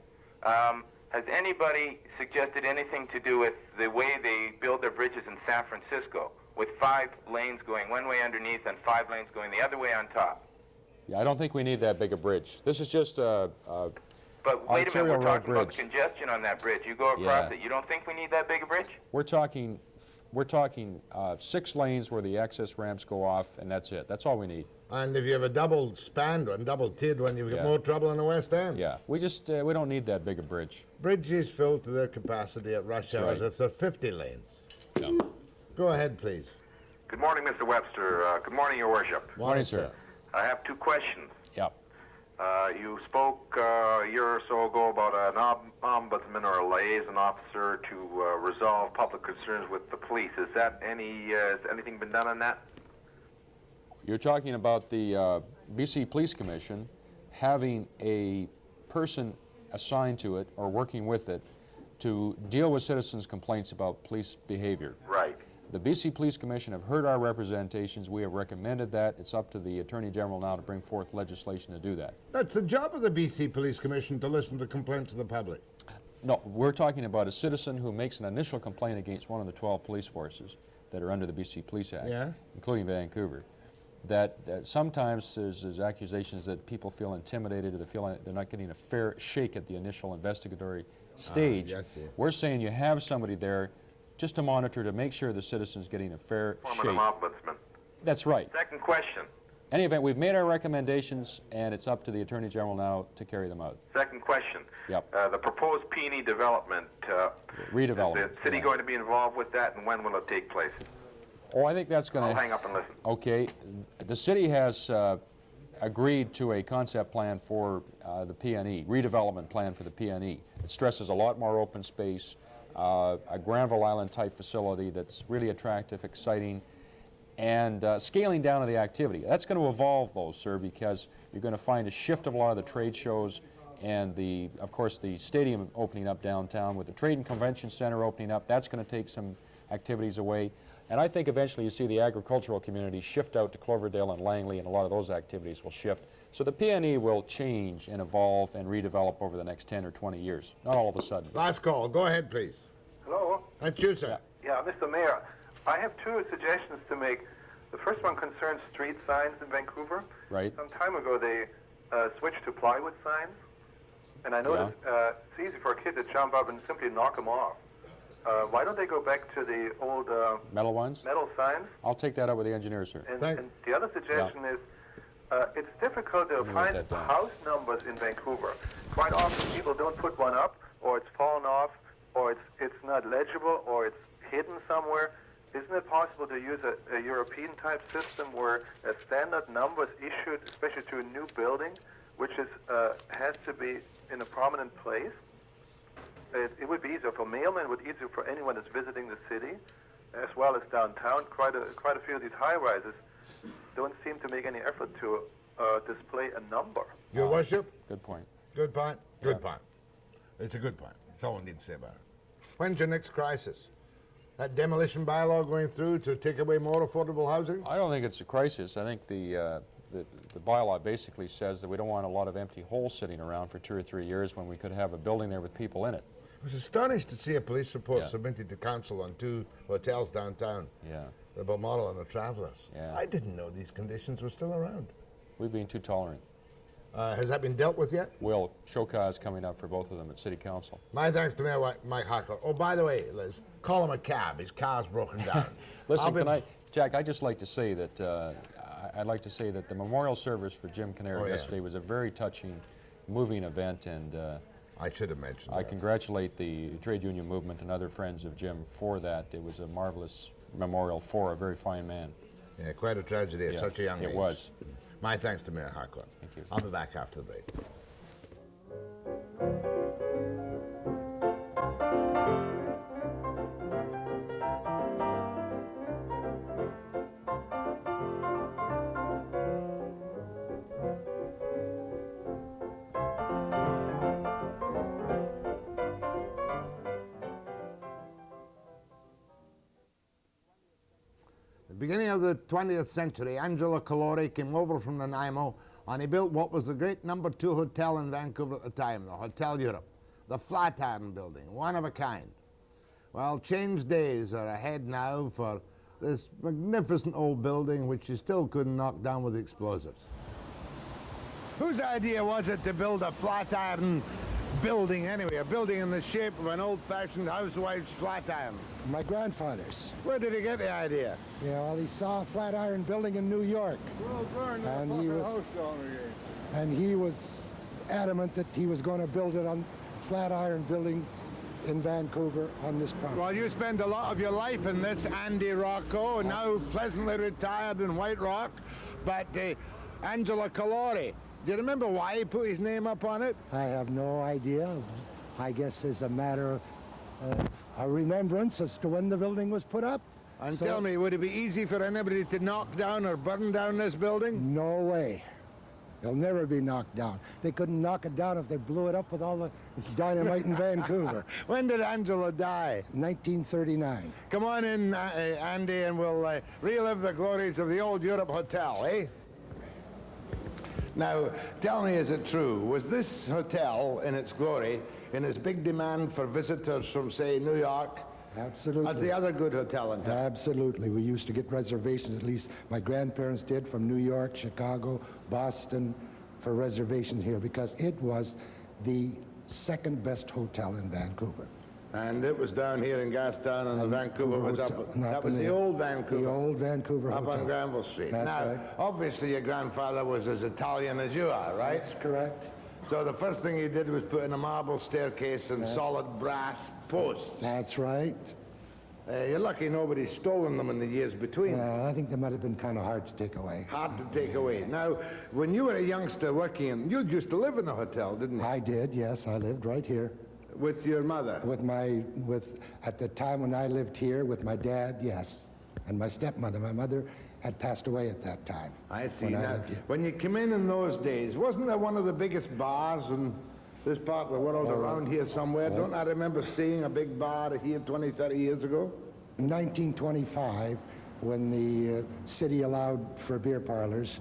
Has anybody suggested anything to do with the way they build their bridges in San Francisco, with 5 lanes going one way underneath and 5 lanes going the other way on top? Yeah, I don't think we need that big a bridge. This is just a But wait a minute, we're talking bridge. about the congestion on that bridge. You go across it. You don't think we need that big a bridge? We're talking 6 lanes where the access ramps go off, and that's it. That's all we need. And if you have a double-spanned one, double-tiered one, you've got more trouble in the West End. Yeah, we don't need that big a bridge. Bridges fill to their capacity at rush hours if they're 50 lanes. Yeah. Go ahead, please. Good morning, Mr. Webster. Good morning, Your Worship. Morning, sir. I have 2 questions. Yep. You spoke a year or so ago about an ombudsman or a liaison officer to resolve public concerns with the police. Is that has anything been done on that? You're talking about the BC Police Commission having a person assigned to it or working with it to deal with citizens' complaints about police behavior. Right. The BC Police Commission have heard our representations. We have recommended that. It's up to the Attorney General now to bring forth legislation to do that. That's the job of the BC Police Commission, to listen to complaints of the public. No, we're talking about a citizen who makes an initial complaint against one of the 12 police forces that are under the BC Police Act, including Vancouver. That sometimes there's accusations that people feel intimidated, or they feel they're not getting a fair shake at the initial investigatory stage. We're saying you have somebody there just to monitor, to make sure the citizen's getting a fair shake. Form of an ombudsman. That's right. Second question. In any event, we've made our recommendations, and it's up to the Attorney General now to carry them out. Second question. Yep. The proposed P&E development. Redevelopment. Is the city going to be involved with that, and when will it take place? Oh, I think that's going to... I'll hang up and listen. Okay. The city has agreed to a concept plan for the P&E, redevelopment plan for the P&E. It stresses a lot more open space, a Granville Island-type facility that's really attractive, exciting, and scaling down of the activity. That's going to evolve, though, sir, because you're going to find a shift of a lot of the trade shows and, of course, the stadium opening up downtown with the Trade and Convention Center opening up. That's going to take some activities away. And I think eventually you see the agricultural community shift out to Cloverdale and Langley, and a lot of those activities will shift. So the P&E will change and evolve and redevelop over the next 10 or 20 years, not all of a sudden. Last call. Go ahead, please. Hello? That's you, sir. Yeah, Mr. Mayor. I have 2 suggestions to make. The first one concerns street signs in Vancouver. Right. Some time ago, they switched to plywood signs. And I noticed it's easy for a kid to jump up and simply knock them off. Why don't they go back to the old metal ones? Metal signs? I'll take that up with the engineer, sir. And the other suggestion is, it's difficult to find house numbers in Vancouver. Quite often people don't put one up, or it's fallen off, or it's not legible, or it's hidden somewhere. Isn't it possible to use a European-type system where a standard number is issued, especially to a new building, which has to be in a prominent place? It would be easier for mailmen, it would be easier for anyone that's visiting the city, as well as downtown. Quite a few of these high-rises don't seem to make any effort to display a number. Your Worship? Good point. Good point? Good point. It's a good point. That's all I need to say about it. When's your next crisis? That demolition bylaw going through to take away more affordable housing? I don't think it's a crisis. I think the bylaw basically says that we don't want a lot of empty holes sitting around for 2 or 3 years when we could have a building there with people in it. I was astonished to see a police report submitted to council on 2 hotels downtown. Yeah. The Balmoral and the Travellers. Yeah. I didn't know these conditions were still around. We've been too tolerant. Has that been dealt with yet? Well, show cause coming up for both of them at City Council. My thanks to Mayor Mike Harcourt. Oh, by the way, Liz, call him a cab. His car's broken down. Listen, Jack, I'd just like to say that I'd like to say that the memorial service for Jim Canary yesterday was a very touching, moving event, and I should have mentioned I congratulate the trade union movement and other friends of Jim for that. It was a marvelous memorial for a very fine man. Yeah, quite a tragedy at such a young age. It was. My thanks to Mayor Harcourt. Thank you. I'll be back after the break. beginning of the 20th century, Angelo Calori came over from Nanaimo and he built what was the great #2 hotel in Vancouver at the time, the Hotel Europe, the Flatiron building, one of a kind. Well, changed days are ahead now for this magnificent old building which you still couldn't knock down with explosives. Whose idea was it to build a Flatiron building anyway, a building in the shape of an old-fashioned housewife's flatiron? My grandfather's. Where did he get the idea? Yeah, well, he saw a Flatiron building in New York. And he was adamant that he was going to build it on Flatiron building in Vancouver on this property. Well, you spent a lot of your life in this, Andy Rocco, now pleasantly retired in White Rock, but Angelo Calori, do you remember why he put his name up on it? I have no idea. I guess it's a matter of a remembrance as to when the building was put up. And tell me, would it be easy for anybody to knock down or burn down this building? No way. It'll never be knocked down. They couldn't knock it down if they blew it up with all the dynamite in Vancouver. When did Angelo die? 1939. Come on in, Andy, and we'll relive the glories of the old Europe Hotel, eh? Now, tell me, is it true? Was this hotel, in its glory, in its big demand for visitors from, say, New York? Absolutely. That's the other good hotel in town. Absolutely. We used to get reservations, at least my grandparents did, from New York, Chicago, Boston, for reservations here, because it was the second best hotel in Vancouver. And it was down here in Gastown, and the Vancouver was up. That was the old Vancouver. The old Vancouver up hotel. on Granville Street. That's now, right. Obviously, your grandfather was as Italian as you are, right? That's correct. So the first thing he did was put in a marble staircase and solid brass posts. That's right. You're lucky nobody's stolen them in the years between. I think they might have been kind of hard to take away. Hard to take away. Now, when you were a youngster working in, you used to live in the hotel, didn't you? I did, yes. I lived right here. With your mother? At the time when I lived here with my dad, yes. And my stepmother. My mother had passed away at that time. I see. When I Now, lived here. when you came in those days, wasn't there one of the biggest bars in this part of the world around here somewhere? Don't I remember seeing a big bar here 20, 30 years ago? In 1925, when the city allowed for beer parlors,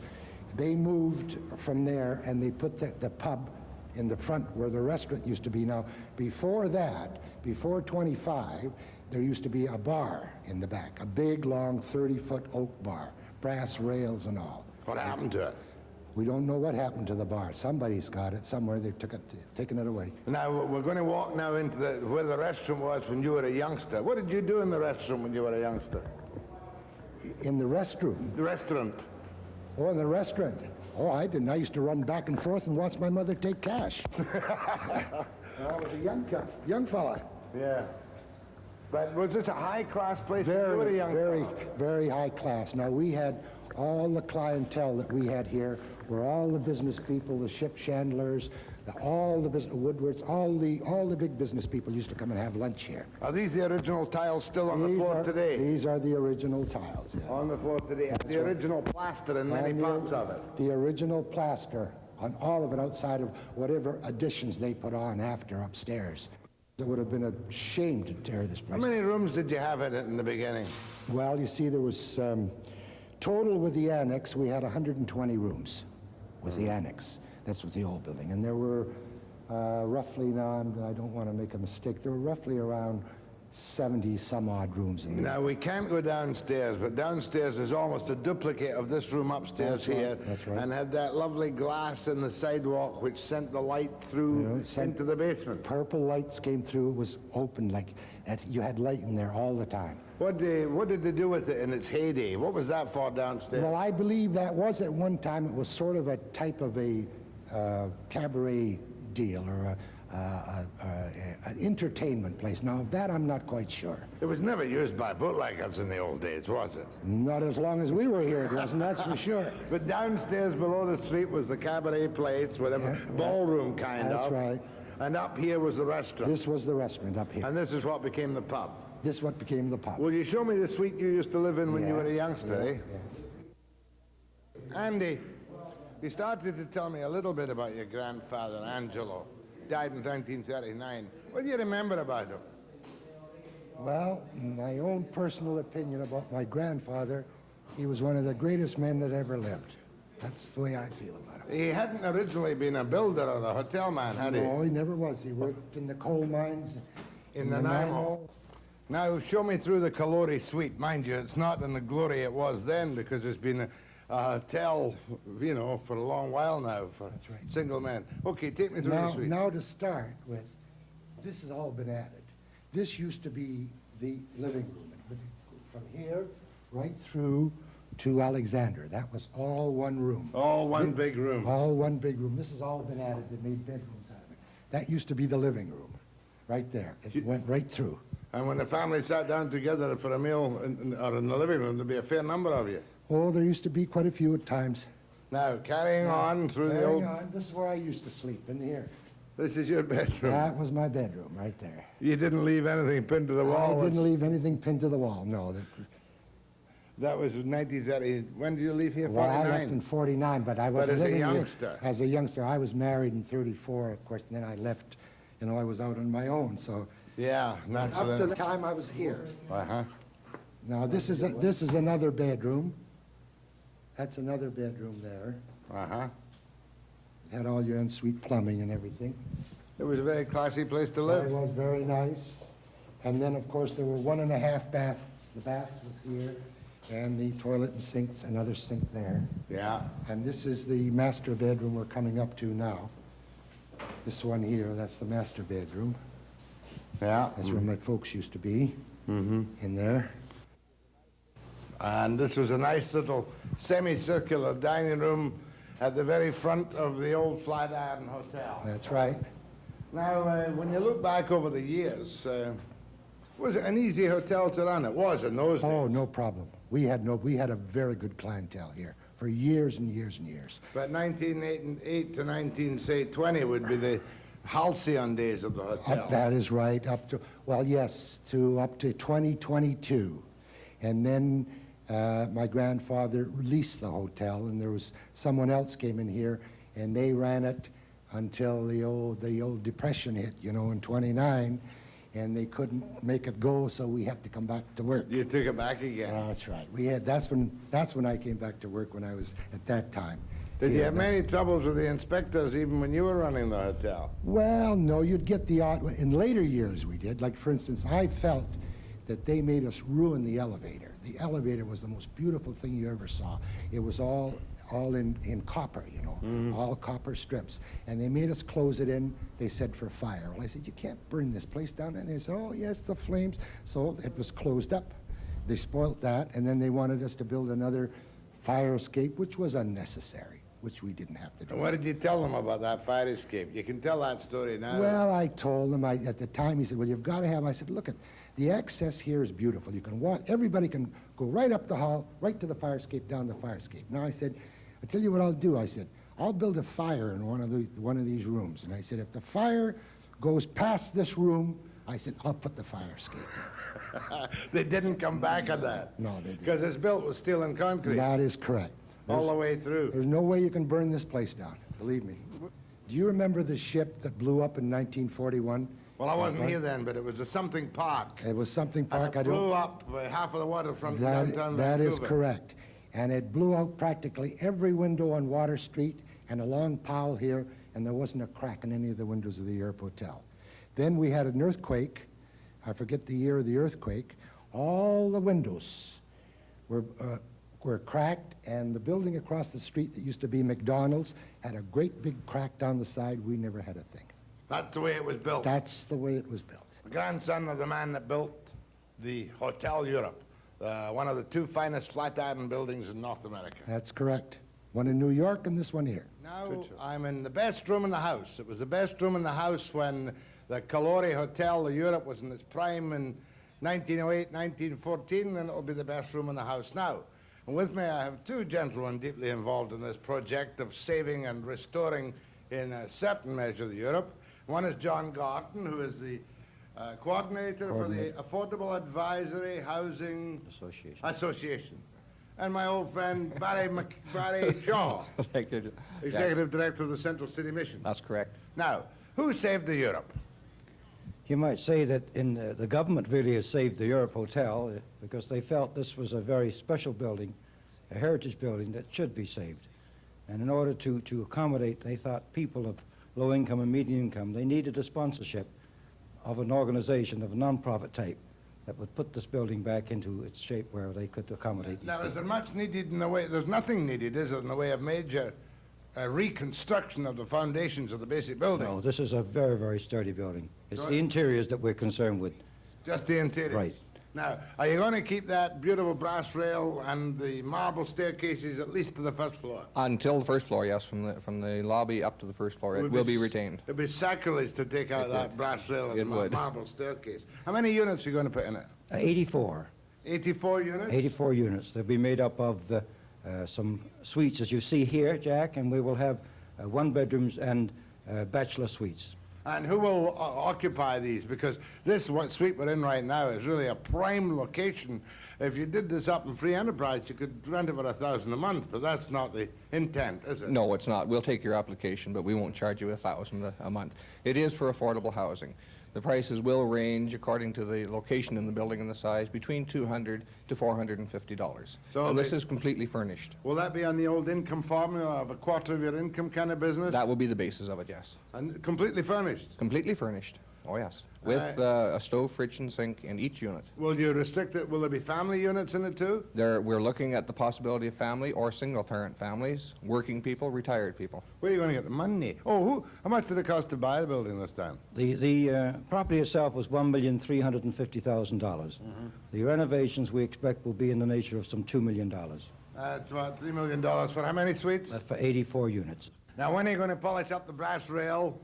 they moved from there and they put the pub in the front where the restaurant used to be. Now, before that, before 25, there used to be a bar in the back, a big, long, 30-foot oak bar, brass rails and all. What happened to it? We don't know what happened to the bar. Somebody's got it somewhere. They've taken it away. Now, we're going to walk now into where the restaurant was when you were a youngster. What did you do in the restaurant when you were a youngster? In the restroom? The restaurant. Oh, in the restaurant. Oh, I didn't. I used to run back and forth and watch my mother take cash. I was a young fella. Yeah. But was this a high-class place? Very high class. Now, we had all the clientele that we had here were all the business people, the ship chandlers, all the Woodwards, all the big business people used to come and have lunch here. Are these the original tiles still on the floor today? These are the original tiles. Yeah. On the floor today. That's the original plaster in many parts of it. The original plaster on all of it outside of whatever additions they put on after upstairs. It would have been a shame to tear this place. How many rooms did you have in it in the beginning? Well, you see, there was total with the annex, we had 120 rooms with the annex. That's with the old building. And there were roughly, now I don't want to make a mistake, there were roughly around 70 some odd rooms in there. Now, we can't go downstairs, but downstairs is almost a duplicate of this room upstairs here. That's right. And had that lovely glass in the sidewalk which sent the light through into the basement. Purple lights came through, it was open, you had light in there all the time. What did they do with it in its heyday? What was that for downstairs? Well, I believe that was at one time, it was sort of a type of a cabaret deal or an entertainment place. Now, that I'm not quite sure. It was never used by bootleggers in the old days, was it? Not as long as we were here, it wasn't, that's for sure. But downstairs below the street was the cabaret place, whatever, ballroom kind of. That's right. And up here was the restaurant. This was the restaurant up here. And this is what became the pub. This is what became the pub. Will you show me the suite you used to live in when you were a youngster, eh? Yes. Andy, you started to tell me a little bit about your grandfather, Angelo. Died in 1939. What do you remember about him? Well, my own personal opinion about my grandfather He was one of the greatest men that ever lived. That's the way I feel about him. He hadn't originally been a builder or a hotel man, had he? No, he never was. He worked in the coal mines In Nanaimo. Now, show me through the Calori suite. Mind you, it's not in the glory it was then, because it's been a hotel, you know, for a long while now for single men. Okay, take me through the suite. Now to start with, this has all been added. This used to be the living room. From here right through to Alexander. That was all one room. All one big room. All one big room. This has all been added. They made bedrooms out of it. That used to be the living room, right there. It went right through. And when the family sat down together for a meal or in the living room, there'd be a fair number of you. Oh, there used to be quite a few at times. Now, carrying on through the old... This is where I used to sleep, in here. This is your bedroom? That was my bedroom, right there. You didn't leave anything pinned to the wall? I didn't leave anything pinned to the wall, no. That was 1930. When did you leave here? 49? Well, I left in 49, but I wasn't as a living here youngster? As a youngster. I was married in 34, of course, and then I left. You know, I was out on my own, so... Yeah, naturally. Up to the time I was here. Uh-huh. Now, this is another bedroom. That's another bedroom there. Uh-huh. Had all your ensuite plumbing and everything. It was a very classy place to live. It was very nice. And then, of course, there were 1.5 baths. The bath was here, and the toilet and sinks, another sink there. Yeah. And this is the master bedroom we're coming up to now. This one here, that's the master bedroom. Yeah. That's where my folks used to be, in there. And this was a nice little semicircular dining room at the very front of the old Flatiron Hotel. That's right. Now, when you look back over the years, was it an easy hotel to run? It was in those days. Oh, no problem. We had a very good clientele here for years and years and years. But 1988 to 1920 would be the halcyon days of the hotel. That is right. Up to 2022, and then my grandfather leased the hotel, and there was someone else came in here, and they ran it until the old depression hit, you know, in '29, and they couldn't make it go, so we had to come back to work. You took it back again. That's right. That's when I came back to work, when I was at that time. Did you have many troubles with the inspectors even when you were running the hotel? Well, no, you'd get the odd. In later years we did. Like, for instance, I felt that they made us ruin the elevator. The elevator was the most beautiful thing you ever saw. It was all in copper, you know, all copper strips. And they made us close it in, they said, for fire. Well, I said, you can't burn this place down. And they said, oh, yes, the flames. So it was closed up. They spoilt that, and then they wanted us to build another fire escape, which was unnecessary, which we didn't have to do. And what did you tell them about that fire escape? You can tell that story now. Well, I told him, at the time, he said, well, you've got to have, I said, look, the access here is beautiful. You can walk, everybody can go right up the hall, right to the fire escape, down the fire escape. Now, I said, I'll tell you what I'll do. I said, I'll build a fire in one of these rooms. And I said, if the fire goes past this room, I said, I'll put the fire escape in. They didn't come back on that? No, they didn't. Because it's built with steel and concrete. That is correct. All the way through. There's no way you can burn this place down, believe me. Do you remember the ship that blew up in 1941? Well, I wasn't here then, but it was a something park. It was something park. And it blew up half of the waterfront downtown Vancouver. That is correct. And it blew out practically every window on Water Street and along Powell here, and there wasn't a crack in any of the windows of the Europe Hotel. Then we had an earthquake. I forget the year of the earthquake. All the windows were cracked, and the building across the street that used to be McDonald's had a great big crack down the side. We never had a thing. That's the way it was built? That's the way it was built. The grandson of the man that built the Hotel Europe, one of the two finest Flatiron buildings in North America. That's correct. One in New York and this one here. Now I'm in the best room in the house. It was the best room in the house when the Calori Hotel, the Europe, was in its prime in 1908, 1914, and it'll be the best room in the house now. And with me I have two gentlemen deeply involved in this project of saving and restoring in a certain measure the Europe. One is John Gorton, who is the coordinator for the Affordable Advisory Housing Association. And my old friend Barry Shaw, Executive Director of the Central City Mission. That's correct. Now, who saved the Europe? You might say that the government really has saved the Europe Hotel because they felt this was a very special building a heritage building that should be saved. And in order to accommodate, they thought, people of low income and medium income, they needed a sponsorship of an organization of a non-profit type that would put this building back into its shape where they could accommodate these Now, people. is there much needed in the way, there's nothing needed, is there, in the way of major reconstruction of the foundations of the basic building? No, this is a very, very sturdy building. It's So- the interiors that we're concerned with. Just the interior? Right. Now, are you going to keep that beautiful brass rail and the marble staircases at least to the first floor? Until the first floor, yes, from the lobby up to the first floor, it will be retained. It'd be sacrilege to take out that brass rail and It would. marble staircase. How many units are you going to put in it? 84. 84 units? 84 units. They'll be made up of some suites, as you see here, Jack, and we will have one-bedrooms and bachelor suites. And who will occupy these? Because this suite we're in right now is really a prime location. If you did this up in free enterprise, you could rent it for $1,000 a month, but that's not the intent, is it? No, it's not. We'll take your application, but we won't charge you $1,000 a month. It is for affordable housing. The prices will range according to the location in the building and the size, between $200 to $450. So and this is completely furnished. Will that be on the old income formula of a quarter of your income kind of business? That will be the basis of it, yes. And completely furnished? Completely furnished. Oh, yes. With a stove, fridge, and sink in each unit. Will you restrict it? Will there be family units in it too? We're looking at the possibility of family or single-parent families, working people, retired people. Where are you going to get the money? Oh, how much did it cost to buy the building this time? The property itself was $1,350,000. The renovations we expect will be in the nature of some $2 million. That's about $3 million for how many suites? That's for 84 units. Now, when are you going to polish up the brass rail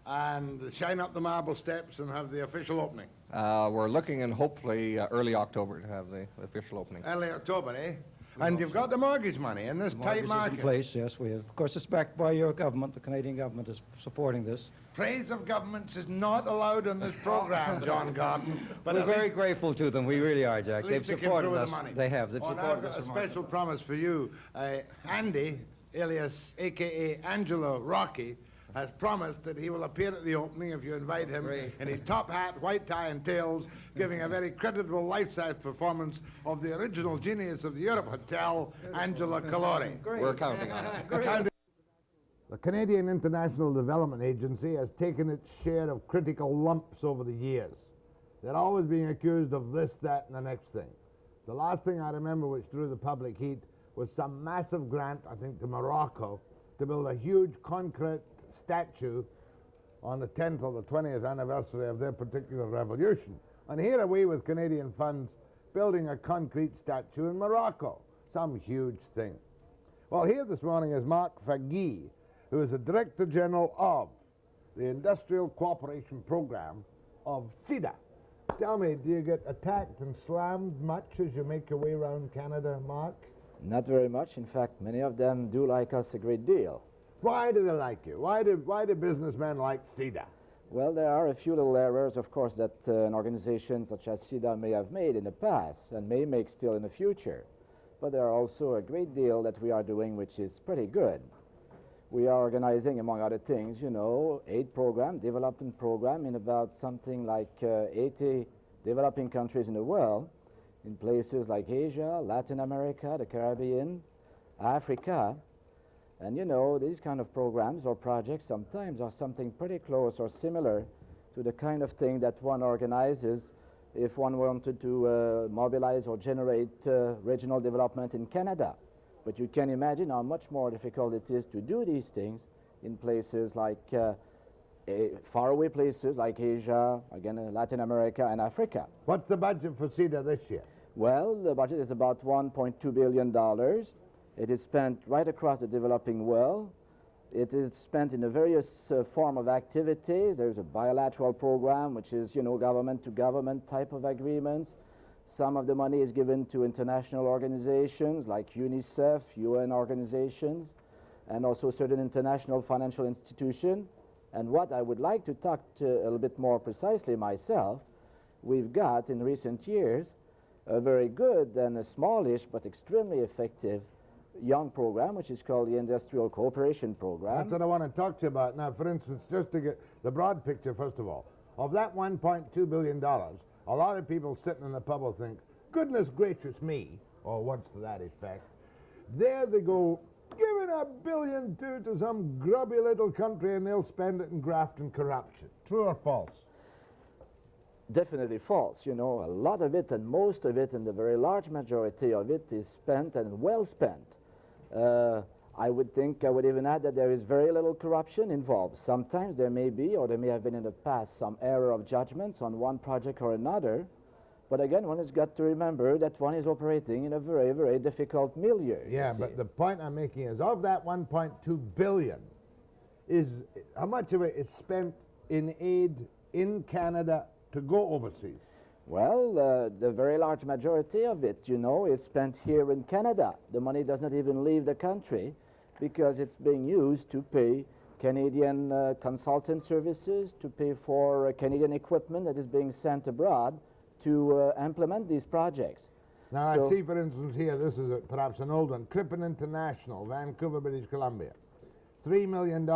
and shine up the marble steps and have the official opening? We're looking in hopefully early October to have the official opening. Early October, eh? And you've got the mortgage money in this tight Mortgage is market. in place, yes, we have. Of course, it's backed by your government. The Canadian government is supporting this. Praise of governments is not allowed on this program, John Gordon. But We're at very least- grateful to them. We really are, Jack. At They've least they came supported through with us. the money. They have. They've Oh, now supported I've got us. a remarkably. special promise for you. Andy, alias a.k.a. Angelo Rocco, has promised that he will appear at the opening if you invite him in his top hat, white tie and tails, giving a very creditable life-size performance of the original genius of the Europe Hotel, Angelo Calori. We're counting on it. The Canadian International Development Agency has taken its share of critical lumps over the years. They're always being accused of this, that, and the next thing. The last thing I remember which drew the public heat was some massive grant, I think, to Morocco to build a huge concrete statue on the 10th or the 20th anniversary of their particular revolution. And here are we with Canadian funds building a concrete statue in Morocco, some huge thing. Well, here this morning is Marc Faquy, who is the Director General of the Industrial Cooperation Program of C.I.D.A. Tell me, do you get attacked and slammed much as you make your way around Canada, Mark? Not very much. In fact, many of them do like us a great deal. Why do they like you? Why do businessmen like C.I.D.A.? Well, there are a few little errors, of course, that an organization such as C.I.D.A. may have made in the past and may make still in the future. But there are also a great deal that we are doing which is pretty good. We are organizing, among other things, aid program, development program in about something like 80 developing countries in the world, in places like Asia, Latin America, the Caribbean, Africa. And these kind of programs or projects sometimes are something pretty close or similar to the kind of thing that one organizes if one wanted to mobilize or generate regional development in Canada. But you can imagine how much more difficult it is to do these things in places like faraway places like Asia, again, Latin America and Africa. What's the budget for C.I.D.A. this year? Well, the budget is about $1.2 billion. It is spent right across the developing world. It is spent in a various form of activities. There's a bilateral program, which is, government-to-government type of agreements. Some of the money is given to international organizations like UNICEF, UN organizations, and also certain international financial institutions. And what I would like to talk to a little bit more precisely myself, we've got in recent years a very good and a smallish but extremely effective young program, which is called the Industrial Cooperation Program. That's what I want to talk to you about. Now, for instance, just to get the broad picture, first of all, of that $1.2 billion, a lot of people sitting in the pub will think, goodness gracious me, or words to that effect, There they go, giving $1 billion to some grubby little country, and they'll spend it in graft and corruption. True or false? Definitely false. You know, a lot of it and most of it and the very large majority of it is spent and well spent. I would think, I would even add that there is very little corruption involved. Sometimes there may be, or there may have been in the past, some error of judgments on one project or another. But again, one has got to remember that one is operating in a very, very difficult milieu. Yeah, but the point I'm making is, of that $1.2 billion, how much of it is spent in aid in Canada to go overseas? Well, the very large majority of it, you know, is spent here in Canada. The money does not even leave the country because it's being used to pay Canadian consultant services, to pay for Canadian equipment that is being sent abroad to implement these projects. Now, I see, for instance, here, this is perhaps an old one, Crippen International, Vancouver, British Columbia. $3 million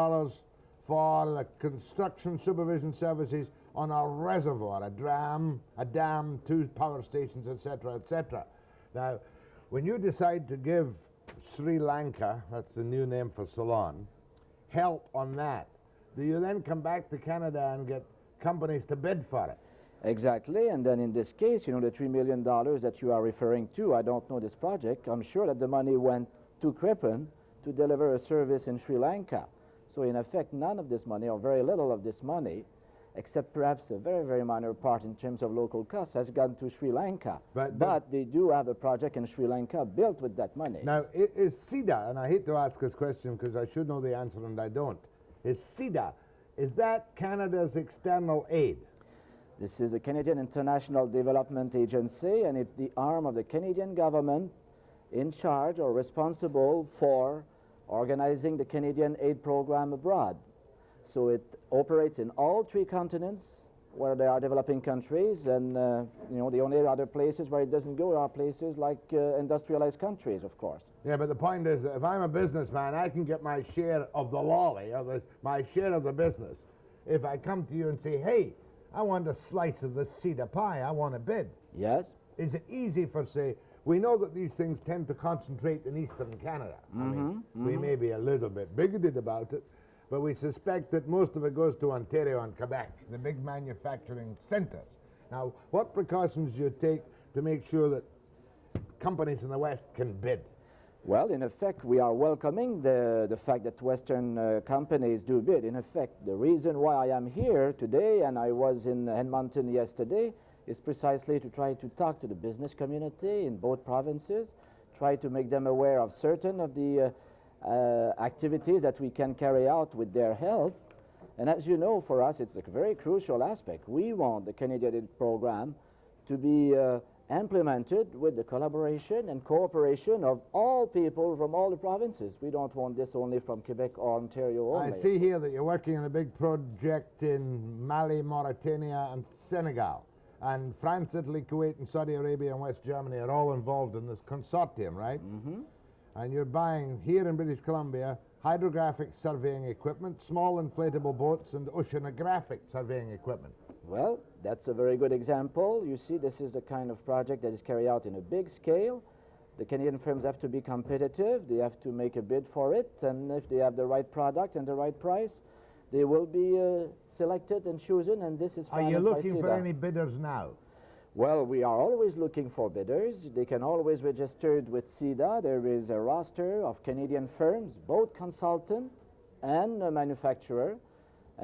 for the construction supervision services on a reservoir, a dam, 2 power stations, etc., etc. Now, when you decide to give Sri Lanka, that's the new name for Ceylon, help on that, do you then come back to Canada and get companies to bid for it? Exactly, and then in this case, you know, the $3 million that you are referring to, I don't know this project, I'm sure that the money went to Crippen to deliver a service in Sri Lanka. So in effect, none of this money, or very little of this money, except perhaps a very, very minor part in terms of local costs, has gone to Sri Lanka. But they do have a project in Sri Lanka built with that money. Now, is C.I.D.A., and I hate to ask this question because I should know the answer and I don't, is C.I.D.A., is that Canada's external aid? This is the Canadian International Development Agency, and it's the arm of the Canadian government in charge or responsible for organizing the Canadian aid program abroad. So it operates in all 3 continents where there are developing countries, and you know, the only other places where it doesn't go are places like industrialized countries, of course. Yeah, but the point is that if I'm a businessman, I can get my share of the lolly, or my share of the business, if I come to you and say, hey, I want a slice of this C.I.D.A. pie, I want a bid. Yes. Is it easy for, say, we know that these things tend to concentrate in eastern Canada. I mean, we may be a little bit bigoted about it, but we suspect that most of it goes to Ontario and Quebec, the big manufacturing centers. Now, what precautions do you take to make sure that companies in the West can bid? Well, in effect, we are welcoming the fact that Western companies do bid. In effect, the reason why I am here today, and I was in Edmonton yesterday, is precisely to try to talk to the business community in both provinces, try to make them aware of certain of the activities that we can carry out with their help. And as you know, for us, it's a very crucial aspect. We want the Canadian aid program to be implemented with the collaboration and cooperation of all people from all the provinces. We don't want this only from Quebec or Ontario only. I see here that you're working on a big project in Mali, Mauritania, and Senegal. And France, Italy, Kuwait, and Saudi Arabia, and West Germany are all involved in this consortium, right? Mm-hmm. And you're buying, here in British Columbia, hydrographic surveying equipment, small inflatable boats, and oceanographic surveying equipment. Well, that's a very good example. You see, this is the kind of project that is carried out in a big scale. The Canadian firms have to be competitive. They have to make a bid for it. And if they have the right product and the right price, they will be selected and chosen, and this is financed by Are you looking C.I.D.A. for any bidders now? Well, we are always looking for bidders. They can always register with C.I.D.A. There is a roster of Canadian firms, both consultant and a manufacturer,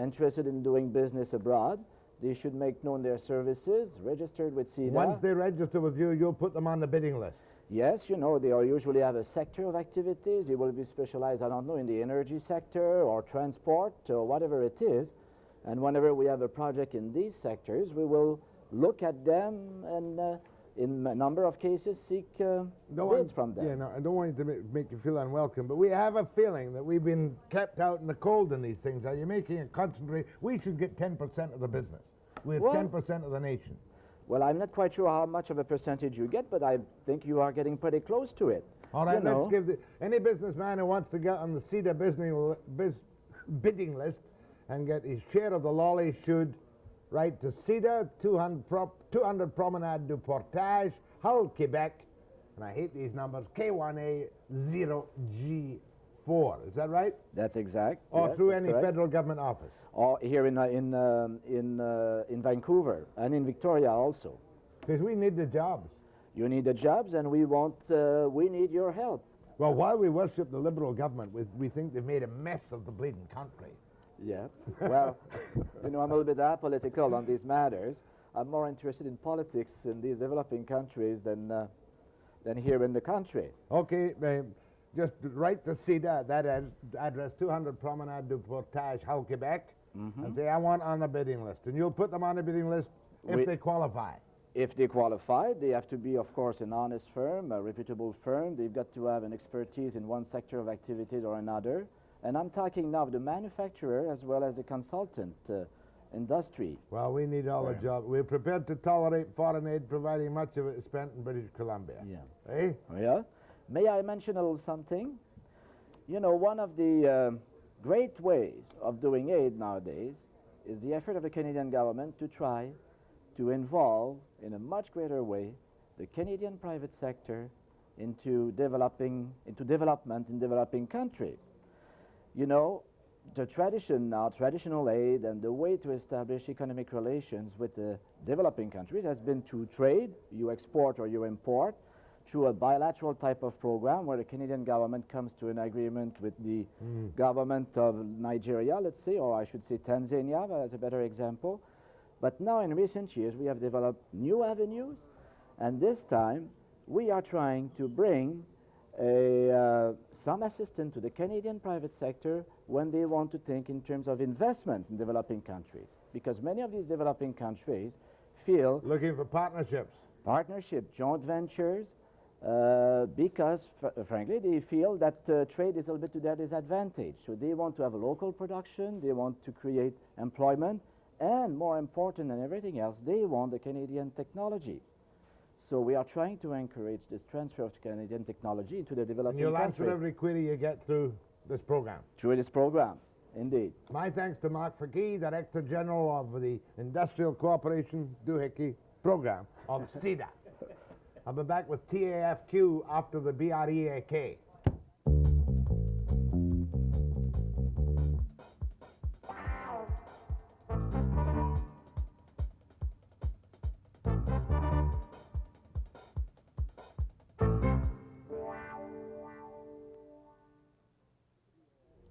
interested in doing business abroad. They should make known their services, registered with C.I.D.A. Once they register with you, you'll put them on the bidding list. Yes, you know, they usually have a sector of activities. They will be specialized, I don't know, in the energy sector or transport or whatever it is. And whenever we have a project in these sectors, we will look at them and in a number of cases seek bids from them. Yeah, no, I don't want you to make you feel unwelcome, but we have a feeling that we've been kept out in the cold in these things. Are you making a concentrate? We should get 10% of the business. We're 10% of the nation. Well, I'm not quite sure how much of a percentage you get, but I think you are getting pretty close to it. All right, let's give any businessman who wants to get on the C.I.D.A. bidding list and get his share of the lolly should write to C.I.D.A. 200 Promenade du Portage, Hull, Quebec, and I hate these numbers, K1A0G4. Is that right? That's exact. Or yes, through that's any correct. federal government office? Or here in Vancouver and in Victoria also. Because we need the jobs. You need the jobs, and we need your help. Well, while we worship the Liberal government, we think they've made a mess of the bleeding country. Yeah. Well, you know, I'm a little bit apolitical on these matters. I'm more interested in politics in these developing countries than here in the country. Okay, just write to C.I.D.A. that address 200 Promenade du Portage, Hull, Quebec, and say, I want on the bidding list. And you'll put them on the bidding list if they qualify. If they qualify, they have to be, of course, an honest firm, a reputable firm. They've got to have an expertise in one sector of activity or another. And I'm talking now of the manufacturer as well as the consultant industry. Well, we need all the jobs. We're prepared to tolerate foreign aid, providing much of it is spent in British Columbia. Yeah. Eh? Yeah. May I mention a little something? You know, one of the great ways of doing aid nowadays is the effort of the Canadian government to try to involve in a much greater way the Canadian private sector into development in developing countries. You know, the tradition now, traditional aid and the way to establish economic relations with the developing countries has been to trade, you export or you import, through a bilateral type of program where the Canadian government comes to an agreement with the government of Nigeria, let's say, or I should say Tanzania as a better example. But now in recent years we have developed new avenues, and this time we are trying to bring some assistance to the Canadian private sector when they want to think in terms of investment in developing countries. Because many of these developing countries feel... Looking for partnerships. Joint ventures, because, frankly, they feel that trade is a little bit to their disadvantage. So they want to have a local production, they want to create employment, and more important than everything else, they want the Canadian technology. So we are trying to encourage this transfer of Canadian technology into the developing countries. And you'll answer every query you get through this program. Through this program, indeed. My thanks to Marc Faquy, Director General of the Industrial Cooperation Doohickey Program of C.I.D.A. I'll be back with TAFQ after the BREAK.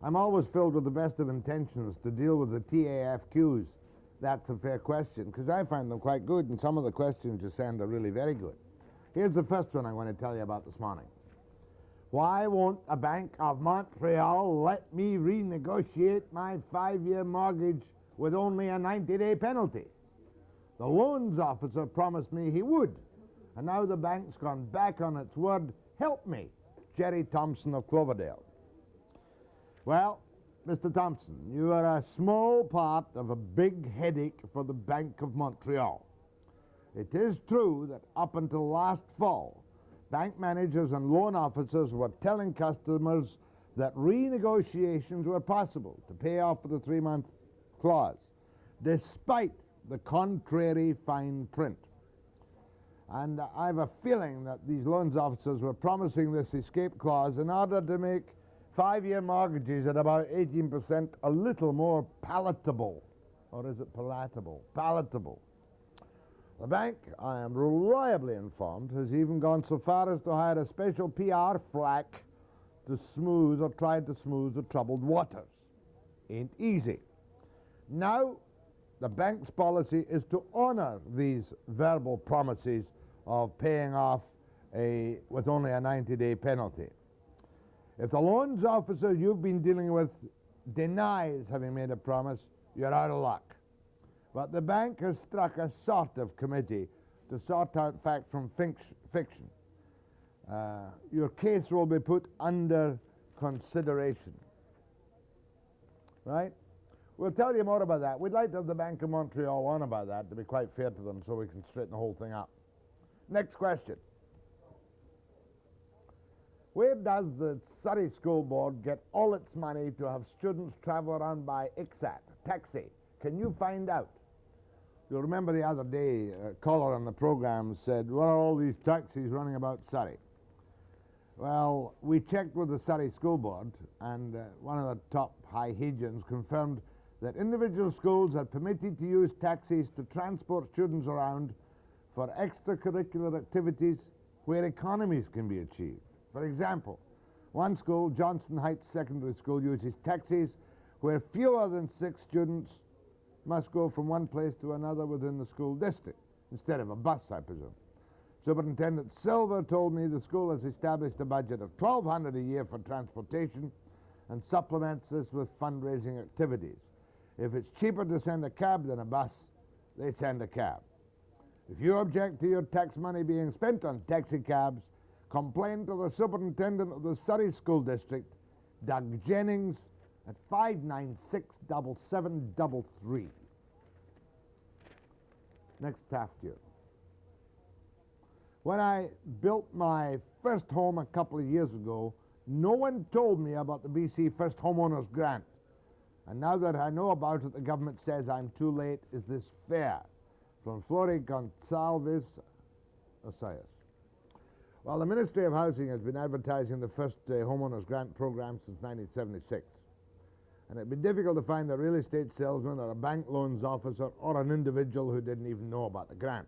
I'm always filled with the best of intentions to deal with the TAFQs. That's a fair question, because I find them quite good, and some of the questions you send are really very good. Here's the first one I want to tell you about this morning. Why won't the Bank of Montreal let me renegotiate my 5-year mortgage with only a 90-day penalty? The loans officer promised me he would, and now the bank's gone back on its word. Help me, Jerry Thompson of Cloverdale. Well, Mr. Thompson, you are a small part of a big headache for the Bank of Montreal. It is true that up until last fall, bank managers and loan officers were telling customers that renegotiations were possible to pay off for the 3-month clause, despite the contrary fine print. And I have a feeling that these loans officers were promising this escape clause in order to make 5-year mortgages at about 18% a little more palatable. Or is it palatable? Palatable. The bank, I am reliably informed, has even gone so far as to hire a special PR flack to smooth or try to smooth the troubled waters. Ain't easy. Now, the bank's policy is to honor these verbal promises of paying off with only a 90-day penalty. If the loans officer you've been dealing with denies having made a promise, you're out of luck. But the bank has struck a sort of committee to sort out fact from fiction. Your case will be put under consideration. Right? We'll tell you more about that. We'd like to have the Bank of Montreal on about that to be quite fair to them so we can straighten the whole thing up. Next question. Where does the Surrey School Board get all its money to have students travel around by ICSAT, taxi? Can you find out? You'll remember the other day, a caller on the program said, what are all these taxis running about Surrey? Well, we checked with the Surrey School Board, and one of the top high Hagians confirmed that individual schools are permitted to use taxis to transport students around for extracurricular activities where economies can be achieved. For example, one school, Johnson Heights Secondary School, uses taxis where fewer than 6 students must go from one place to another within the school district, instead of a bus, I presume. Superintendent Silver told me the school has established a budget of $1,200 a year for transportation and supplements this with fundraising activities. If it's cheaper to send a cab than a bus, they send a cab. If you object to your tax money being spent on taxi cabs, complain to the superintendent of the Surrey School District, Doug Jennings, at 596-7733. Next Taft year. When I built my first home a couple of years ago, no one told me about the BC First Homeowners Grant. And now that I know about it, the government says I'm too late. Is this fair? From Flori Gonsalves, Osias. Well, the Ministry of Housing has been advertising the first Homeowners Grant program since 1976. And it'd be difficult to find a real estate salesman or a bank loans officer or an individual who didn't even know about the grant.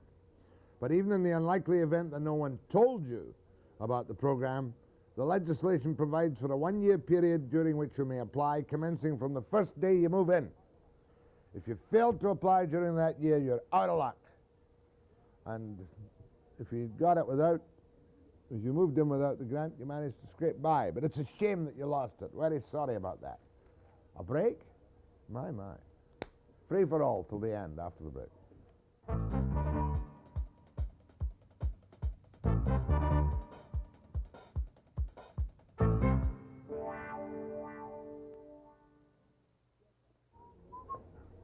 But even in the unlikely event that no one told you about the program, the legislation provides for a 1-year period during which you may apply, commencing from the first day you move in. If you fail to apply during that year, you're out of luck. And if you got it without, if you moved in without the grant, you managed to scrape by. But it's a shame that you lost it. Very sorry about that. A break? My. Free for all till the end after the break.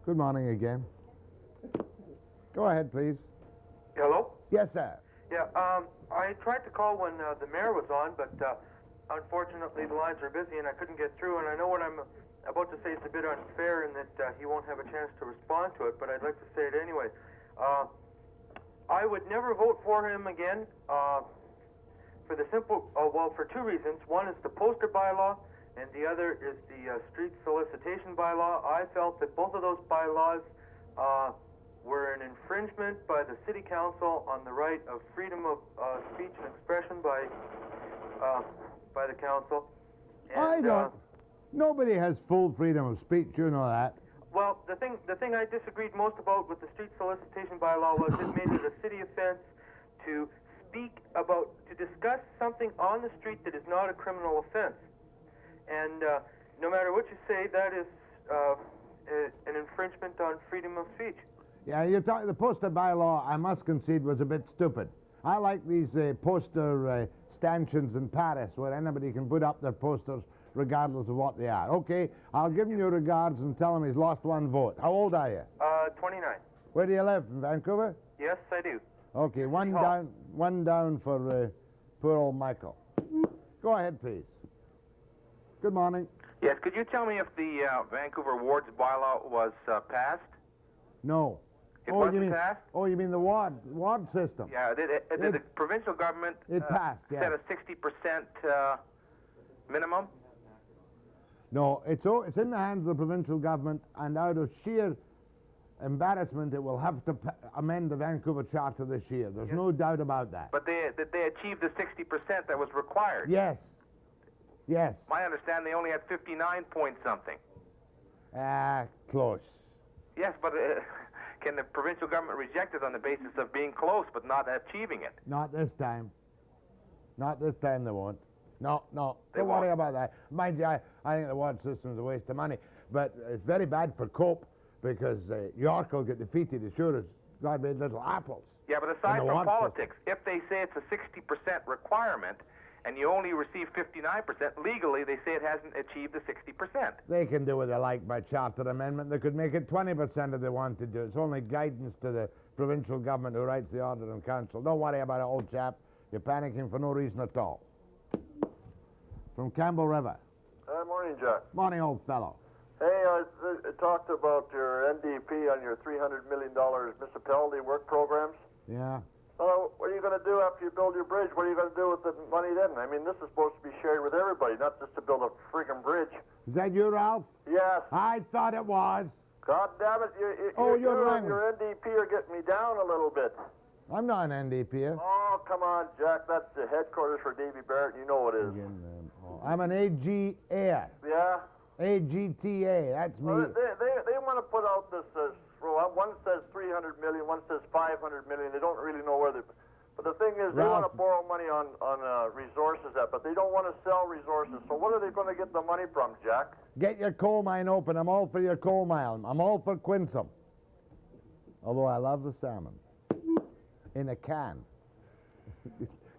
Good morning again. Go ahead, please. Hello? Yes, sir. Yeah, I tried to call when the mayor was on, but unfortunately the lines are busy and I couldn't get through, and I know what I'm about to say is a bit unfair in that he won't have a chance to respond to it, but I'd like to say it anyway. I would never vote for him again for the simple, well, for 2 reasons. One is the poster bylaw, and the other is the street solicitation bylaw. I felt that both of those bylaws were an infringement by the city council on the right of freedom of speech and expression by the council. And, I don't. Nobody has full freedom of speech, you know that. Well, the thing I disagreed most about with the street solicitation bylaw was it made it a city offense to discuss something on the street that is not a criminal offense. And no matter what you say, that is an infringement on freedom of speech. Yeah, the poster bylaw, I must concede, was a bit stupid. I like these poster stanchions in Paris where anybody can put up their posters regardless of what they are. Okay, I'll give him your regards and tell him he's lost 1 vote. How old are you? 29. Where do you live, in Vancouver? Yes, I do. Okay, one down for poor old Michael. Go ahead, please. Good morning. Yes, could you tell me if the Vancouver wards bylaw was passed? No. It wasn't passed? Oh, you mean the ward system? Yeah, did the provincial government passed, yes. set a 60% minimum? No, it's in the hands of the provincial government, and out of sheer embarrassment, it will have to amend the Vancouver Charter this year. There's no doubt about that. But they achieved the 60% that was required. Yes. Yes. My understanding, they only had 59 point something. Close. Yes, but can the provincial government reject it on the basis of being close but not achieving it? Not this time. Not this time they won't. No. Don't worry about that. Mind you, I think the ward system is a waste of money. But it's very bad for Cope because York will get defeated as sure as God made little apples. Yeah, but aside from politics, if they say it's a 60% requirement and you only receive 59%, legally they say it hasn't achieved the 60%. They can do what they like by charter amendment. They could make it 20% if they want to do it. It's only guidance to the provincial government who writes the order in council. Don't worry about it, old chap. You're panicking for no reason at all. From Campbell River. Morning, Jack. Morning, old fellow. Hey, I talked about your NDP on your $300 million municipality work programs. Yeah. What are you going going to do after you build your bridge? What are you going to do with the money then? I mean, this is supposed to be shared with everybody, not just to build a freaking bridge. Is that you, Ralph? Yes. I thought it was. God damn it, you and your NDP are getting me down a little bit. I'm not an NDP. Oh, come on, Jack. That's the headquarters for Davy Barrett. You know it is. I'm an AGA. Yeah? AGTA. That's me. Well, they want to put out this, one says 300 million, one says 500 million. They don't really know where they... But the thing is, they want to borrow money on resources, but they don't want to sell resources. So what are they going to get the money from, Jack? Get your coal mine open. I'm all for your coal mine. I'm all for Quinsam. Although I love the salmon. In a can.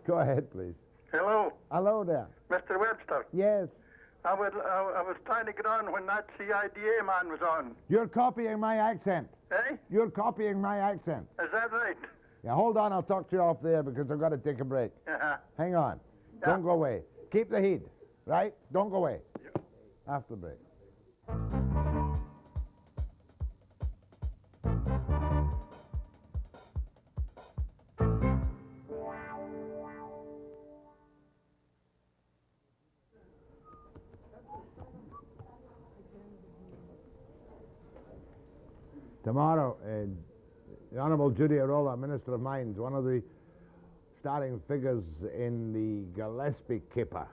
Go ahead, please. Hello. Hello there. Mr. Webster. Yes. I was trying to get on when that C.I.D.A. man was on. You're copying my accent. Eh? You're copying my accent. Is that right? Yeah, hold on. I'll talk to you off there because I've got to take a break. Uh-huh. Hang on. Yeah. Don't go away. Keep the heat, right? Don't go away. Yeah. After the break. Tomorrow, the Honourable Judy Arola, Minister of Mines, one of the starting figures in the Gillespie Kipper,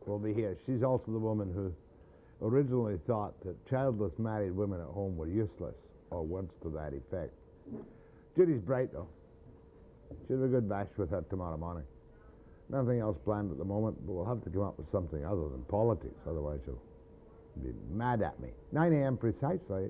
will be here. She's also the woman who originally thought that childless married women at home were useless, or words to that effect. Judy's bright, though. She'll have a good bash with her tomorrow morning. Nothing else planned at the moment, but we'll have to come up with something other than politics, otherwise she'll be mad at me. 9 a.m. precisely.